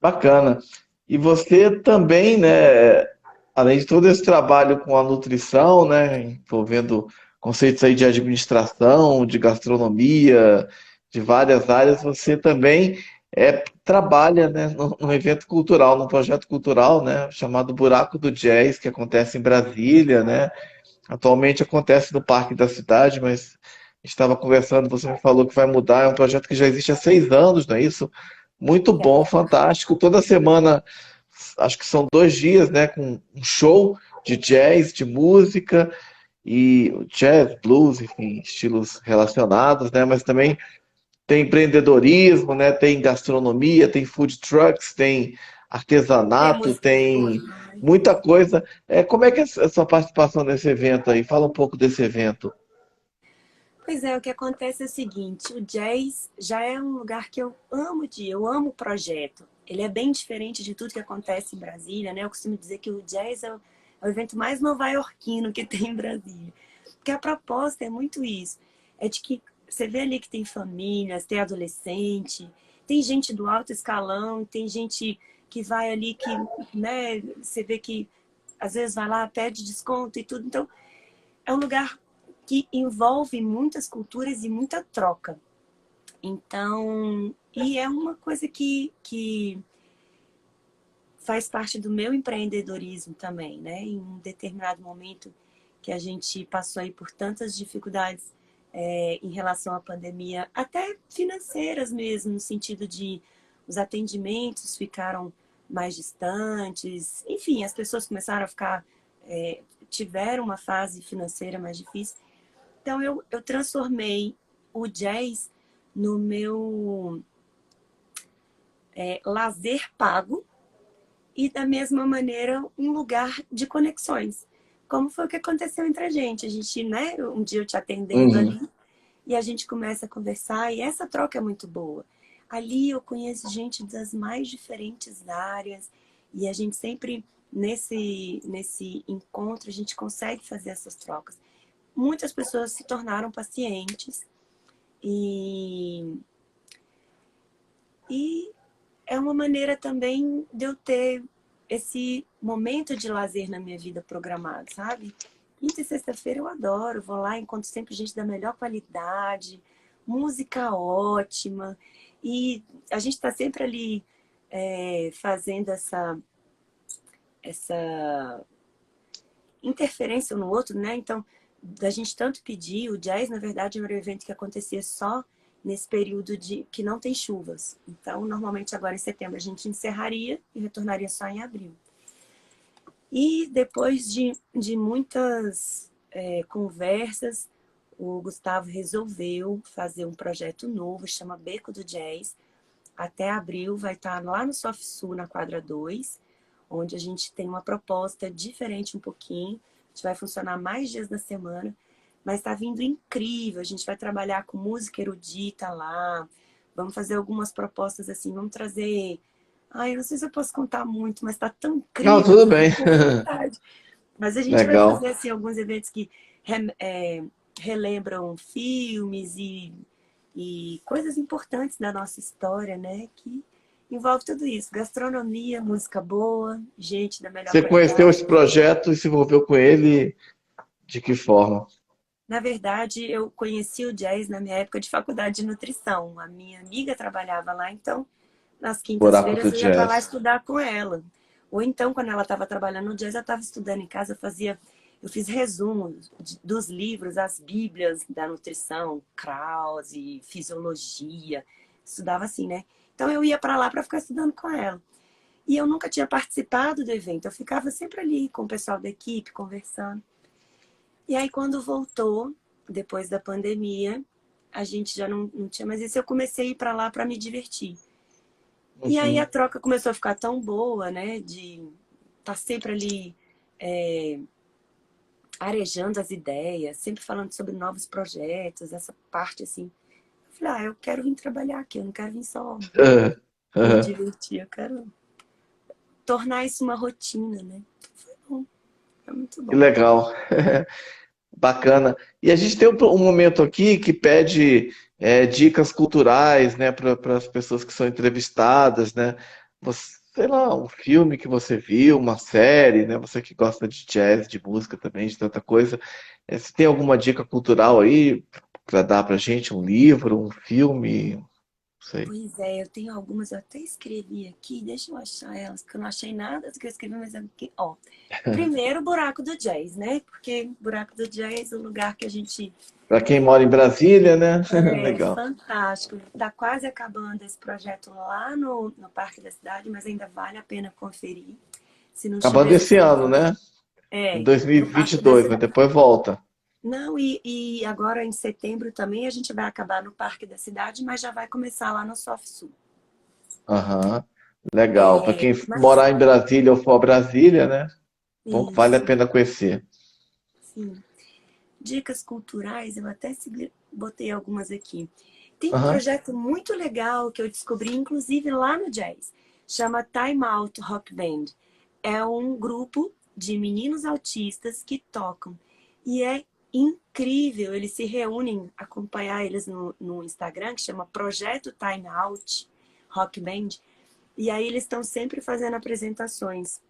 Bacana. E você também, né, além de todo esse trabalho com a nutrição, né, envolvendo conceitos aí de administração, de gastronomia, de várias áreas, você também trabalha, né, num evento cultural, num projeto cultural, né, chamado Buraco do Jazz, que acontece em Brasília, né? Atualmente acontece no Parque da Cidade, mas estava conversando, você me falou que vai mudar, é um projeto que já existe há 6 anos, não é isso? Muito bom, fantástico. Toda semana, acho que são 2 dias, né, com um show de jazz, de música, e jazz, blues, enfim, estilos relacionados, né, mas também tem empreendedorismo, né, tem gastronomia, tem food trucks, tem artesanato, Temos tem muita coisa. Como é que é a sua participação nesse evento aí? Fala um pouco desse evento. Pois é, o que acontece é o seguinte, o jazz já é um lugar que eu amo eu amo o projeto. Ele é bem diferente de tudo que acontece em Brasília, né? Eu costumo dizer que o jazz é o evento mais nova-iorquino que tem em Brasília. Porque a proposta é muito isso. É de que você vê ali que tem famílias, tem adolescente, tem gente do alto escalão, tem gente que vai ali que, né, você vê que às vezes vai lá, pede desconto e tudo. Então, é um lugar que envolve muitas culturas e muita troca. Então, e é uma coisa que faz parte do meu empreendedorismo também, né? Em um determinado momento que a gente passou aí por tantas dificuldades em relação à pandemia, até financeiras mesmo, no sentido de os atendimentos ficaram mais distantes, enfim, as pessoas começaram a ficar, tiveram uma fase financeira mais difícil. Então, eu transformei o jazz no meu lazer pago e, da mesma maneira, um lugar de conexões. Como foi o que aconteceu entre a gente? A gente, né, um dia eu te atendendo Uhum. ali e a gente começa a conversar e essa troca é muito boa. Ali eu conheço gente das mais diferentes áreas e a gente sempre, nesse encontro, a gente consegue fazer essas trocas. Muitas pessoas se tornaram pacientes e, e é uma maneira também de eu ter esse momento de lazer na minha vida programado, sabe? Quinta e sexta-feira eu adoro, vou lá, encontro sempre gente da melhor qualidade, música ótima, e a gente está sempre ali fazendo essa interferência um no outro, né? Então, da gente tanto pedir, o jazz, na verdade, era um evento que acontecia só nesse período de que não tem chuvas. Então, normalmente agora em setembro a gente encerraria e retornaria só em abril. E depois de muitas conversas, o Gustavo resolveu fazer um projeto novo, chama Beco do Jazz. Até abril vai estar lá no Sof Sul, na quadra 2, onde a gente tem uma proposta diferente um pouquinho. A gente vai funcionar mais dias da semana, mas está vindo incrível. A gente vai trabalhar com música erudita lá, vamos fazer algumas propostas assim, vamos trazer... Ai, eu não sei se eu posso contar muito, mas está tão Não, incrível que tudo eu bem. fico com vontade. Mas a gente vai Legal. fazer assim, alguns eventos que relembram filmes e coisas importantes da nossa história, né? Que envolve tudo isso. Gastronomia, música boa, gente da melhor Você conheceu esse qualidade. projeto e se envolveu com ele de que forma? Na verdade, eu conheci o jazz na minha época de faculdade de nutrição. A minha amiga trabalhava lá, então, nas Buraco do quintas-feiras eu ia para lá Jazz. estudar com ela. Ou então, quando ela estava trabalhando no jazz, eu estava estudando em casa, eu fiz resumos dos livros, as bíblias da nutrição, Krause, fisiologia, estudava assim, né? Então eu ia para lá para ficar estudando com ela. E eu nunca tinha participado do evento, eu ficava sempre ali com o pessoal da equipe, conversando. E aí, quando voltou, depois da pandemia, a gente já não tinha mais isso. Eu comecei a ir para lá para me divertir. E aí a Uhum. troca começou a ficar tão boa, né? De estar sempre ali arejando as ideias, sempre falando sobre novos projetos, essa parte assim. Eu falei, eu quero vir trabalhar aqui, eu não quero vir só Ah, me ah, divertir, eu quero tornar isso uma rotina, né? Foi bom, foi muito que bom. legal. Bacana. E a gente tem um momento aqui que pede dicas culturais, né, para as pessoas que são entrevistadas, né? Sei lá, um filme que você viu, uma série, né? Você que gosta de jazz, de música também, de tanta coisa. Se tem alguma dica cultural aí para dar para gente, um livro, um filme, não sei. Pois é, eu tenho algumas, eu até escrevi aqui, deixa eu achar elas, porque eu não achei nada do que eu escrevi, mas aqui, ó. Primeiro, o Buraco do Jazz, né? Porque Buraco do Jazz é o lugar que a gente Para quem mora em Brasília, né? Legal. fantástico. Está quase acabando esse projeto lá no Parque da Cidade, mas ainda vale a pena conferir. Se não Acabando estiver esse ano, funcionando. né? Em No Parque da 2022, mas Cidade. depois volta. Não, e agora em setembro também a gente vai acabar no Parque da Cidade, mas já vai começar lá no Sof Sul. Aham. Legal. Para quem Mas, morar em Brasília ou for a Brasília, né? Bom, vale a isso, pena conhecer. sim. Dicas culturais, eu até botei algumas aqui. Tem um Aham. projeto muito legal que eu descobri, inclusive lá no Jazz. Chama Time Out Rock Band. É um grupo de meninos autistas que tocam. E é incrível. Eles se reúnem, acompanhar eles no Instagram, que chama Projeto Time Out Rock Band. E aí eles estão sempre fazendo apresentações.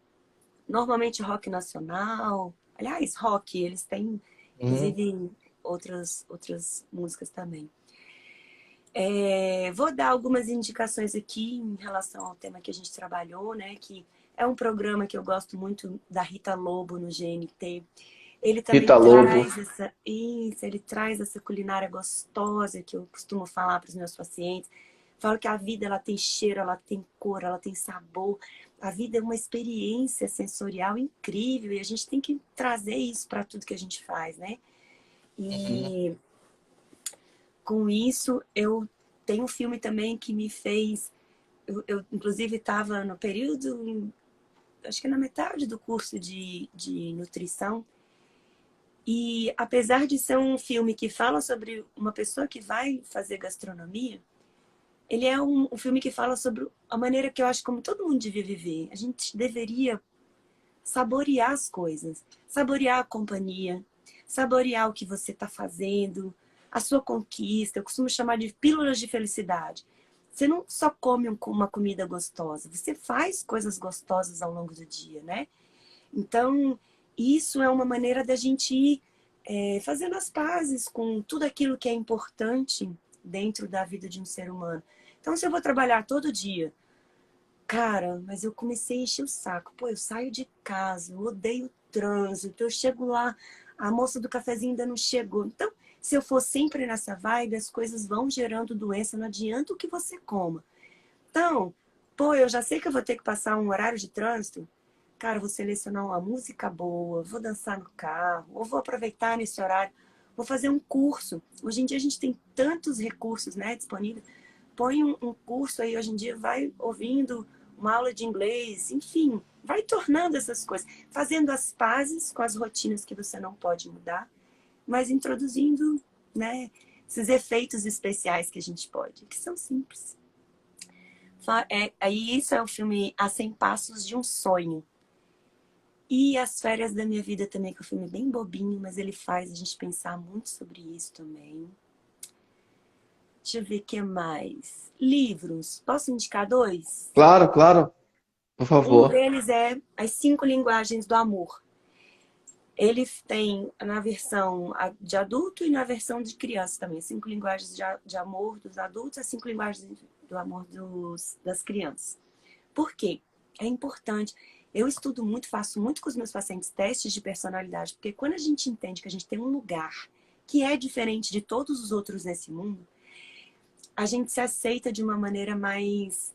Normalmente rock nacional. Aliás, rock, eles têm, Uhum. inclusive, outras músicas também. Vou dar algumas indicações aqui em relação ao tema que a gente trabalhou, né? Que é um programa que eu gosto muito da Rita Lobo no GNT. Ele também Rita Lobo. traz ele traz essa culinária gostosa que eu costumo falar para os meus pacientes. Falo que a vida ela tem cheiro, ela tem cor, ela tem sabor. A vida é uma experiência sensorial incrível e a gente tem que trazer isso para tudo que a gente faz, né? Uhum. E com isso eu tenho um filme também que me fez. Eu inclusive estava no período, acho que na metade do curso de nutrição. E apesar de ser um filme que fala sobre uma pessoa que vai fazer gastronomia, ele é um filme que fala sobre a maneira que eu acho como todo mundo devia viver. A gente deveria saborear as coisas, saborear a companhia, saborear o que você está fazendo, a sua conquista. Eu costumo chamar de pílulas de felicidade. Você não só come uma comida gostosa, você faz coisas gostosas ao longo do dia, né? Então, isso é uma maneira da gente ir fazendo as pazes com tudo aquilo que é importante dentro da vida de um ser humano. Então, se eu vou trabalhar todo dia, cara, mas eu comecei a encher o saco. Pô, eu saio de casa, eu odeio o trânsito, eu chego lá, a moça do cafezinho ainda não chegou. Então, se eu for sempre nessa vibe, as coisas vão gerando doença, não adianta o que você coma. Então, pô, eu já sei que eu vou ter que passar um horário de trânsito. Cara, vou selecionar uma música boa, vou dançar no carro, ou vou aproveitar nesse horário, vou fazer um curso. Hoje em dia a gente tem tantos recursos, né, disponíveis. Põe um curso aí hoje em dia, vai ouvindo uma aula de inglês, enfim, vai tornando essas coisas, fazendo as pazes com as rotinas que você não pode mudar, mas introduzindo, né, esses efeitos especiais que a gente pode, que são simples. Aí isso é o filme A 100 Passos de um Sonho. E As Férias da Minha Vida também, que é um filme bem bobinho, mas ele faz a gente pensar muito sobre isso também. Deixa eu ver o que mais. Livros. Posso indicar dois? Claro, claro, por Um favor. deles é As Cinco Linguagens do Amor. Ele tem na versão de adulto e na versão de criança também. Cinco linguagens de amor dos adultos, as cinco linguagens do amor das crianças. Por quê? É importante. Eu estudo muito, faço muito com os meus pacientes testes de personalidade, porque quando a gente entende que a gente tem um lugar que é diferente de todos os outros nesse mundo, a gente se aceita de uma maneira mais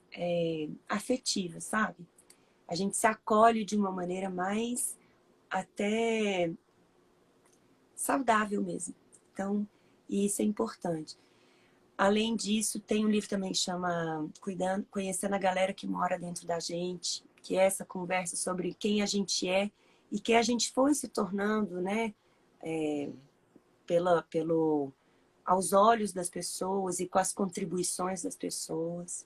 afetiva, sabe? A gente se acolhe de uma maneira mais até saudável mesmo. Então, isso é importante. Além disso, tem um livro também que chama Conhecendo a Galera que Mora Dentro da Gente, que é essa conversa sobre quem a gente é e que a gente foi se tornando, né, aos olhos das pessoas e com as contribuições das pessoas.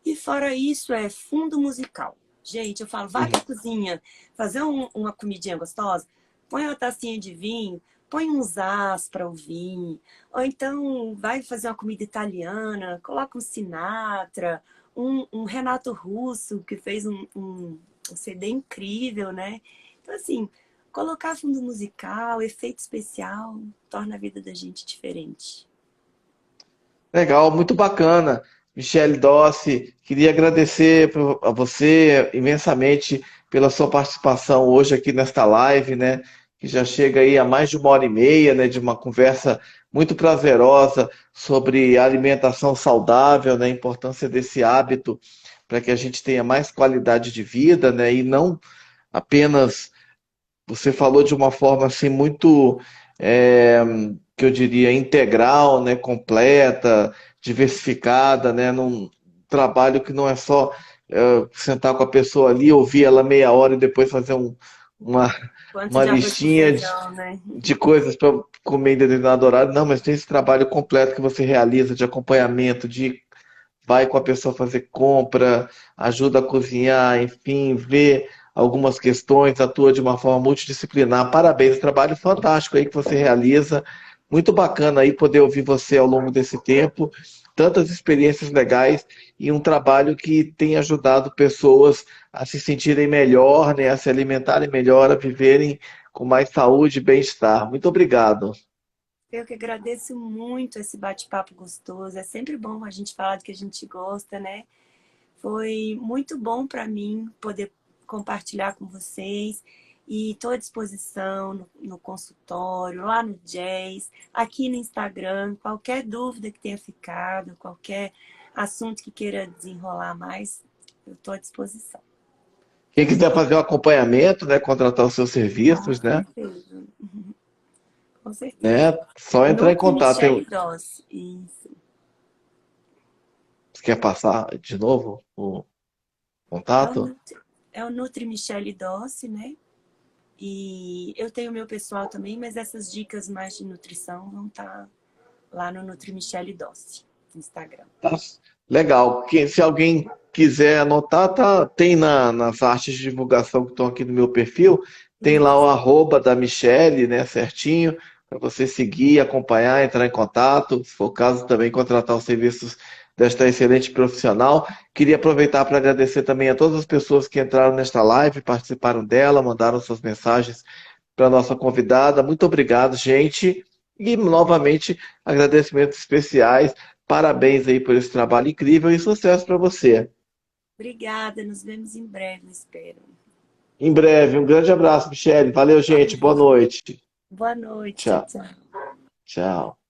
E fora isso, é fundo musical. Gente, eu falo, vai pra cozinha fazer uma comidinha gostosa, põe uma tacinha de vinho, põe uns as para ouvir. Ou então vai fazer uma comida italiana, coloca um Sinatra, um Renato Russo, que fez um CD incrível, né? Então, assim, colocar fundo musical, efeito especial, torna a vida da gente diferente. Legal, muito bacana. Michele Dossi, queria agradecer a você imensamente pela sua participação hoje aqui nesta live, né? Que já chega aí a mais de 1 hora e meia, né? De uma conversa muito prazerosa sobre alimentação saudável, né? A importância desse hábito para que a gente tenha mais qualidade de vida, né? E não apenas você falou de uma forma assim muito, é, que eu diria, integral, né, completa, diversificada, né, num trabalho que não é só sentar com a pessoa ali, ouvir ela meia hora e depois fazer uma, Quanto uma de arroz com listinha feijão, né? de coisas para comer em determinado horário. Não, mas tem esse trabalho completo que você realiza de acompanhamento, de vai com a pessoa fazer compra, ajuda a cozinhar, enfim, vê algumas questões, atua de uma forma multidisciplinar. Parabéns, trabalho fantástico aí que você realiza. Muito bacana aí poder ouvir você ao longo desse tempo, tantas experiências legais e um trabalho que tem ajudado pessoas a se sentirem melhor, né, a se alimentarem melhor, a viverem com mais saúde e bem-estar. Muito obrigado. Eu que agradeço muito esse bate-papo gostoso. É sempre bom a gente falar do que a gente gosta, né? Foi muito bom para mim poder compartilhar com vocês e estou à disposição no consultório, lá no Jazz, aqui no Instagram, qualquer dúvida que tenha ficado, qualquer assunto que queira desenrolar mais, eu estou à disposição. Quem quiser fazer um acompanhamento, né, contratar os seus Com serviços, né, certeza, com certeza. só entrar em Nutri contato. Michele Dossi, isso. Você quer passar de novo o É o contato? Nutri, é o Nutri Michele Dossi, né? E eu tenho o meu pessoal também, mas essas dicas mais de nutrição vão estar lá no Nutri Michele Dossi, no Instagram. Tá legal. Se alguém quiser anotar, tem nas artes de divulgação que estão aqui no meu perfil, tem lá o Isso. arroba da Michelle, né, certinho, para você seguir, acompanhar, entrar em contato, se for o caso também contratar os serviços desta excelente profissional. Queria aproveitar para agradecer também a todas as pessoas que entraram nesta live, participaram dela, mandaram suas mensagens para a nossa convidada. Muito obrigado, gente. E novamente agradecimentos especiais. Parabéns aí por esse trabalho incrível e sucesso para você. Obrigada, nos vemos em breve, eu espero. Em breve, um grande abraço, Michele. Valeu, gente. Boa Valeu. noite. Boa noite, tchau, Tchau. tchau. Tchau.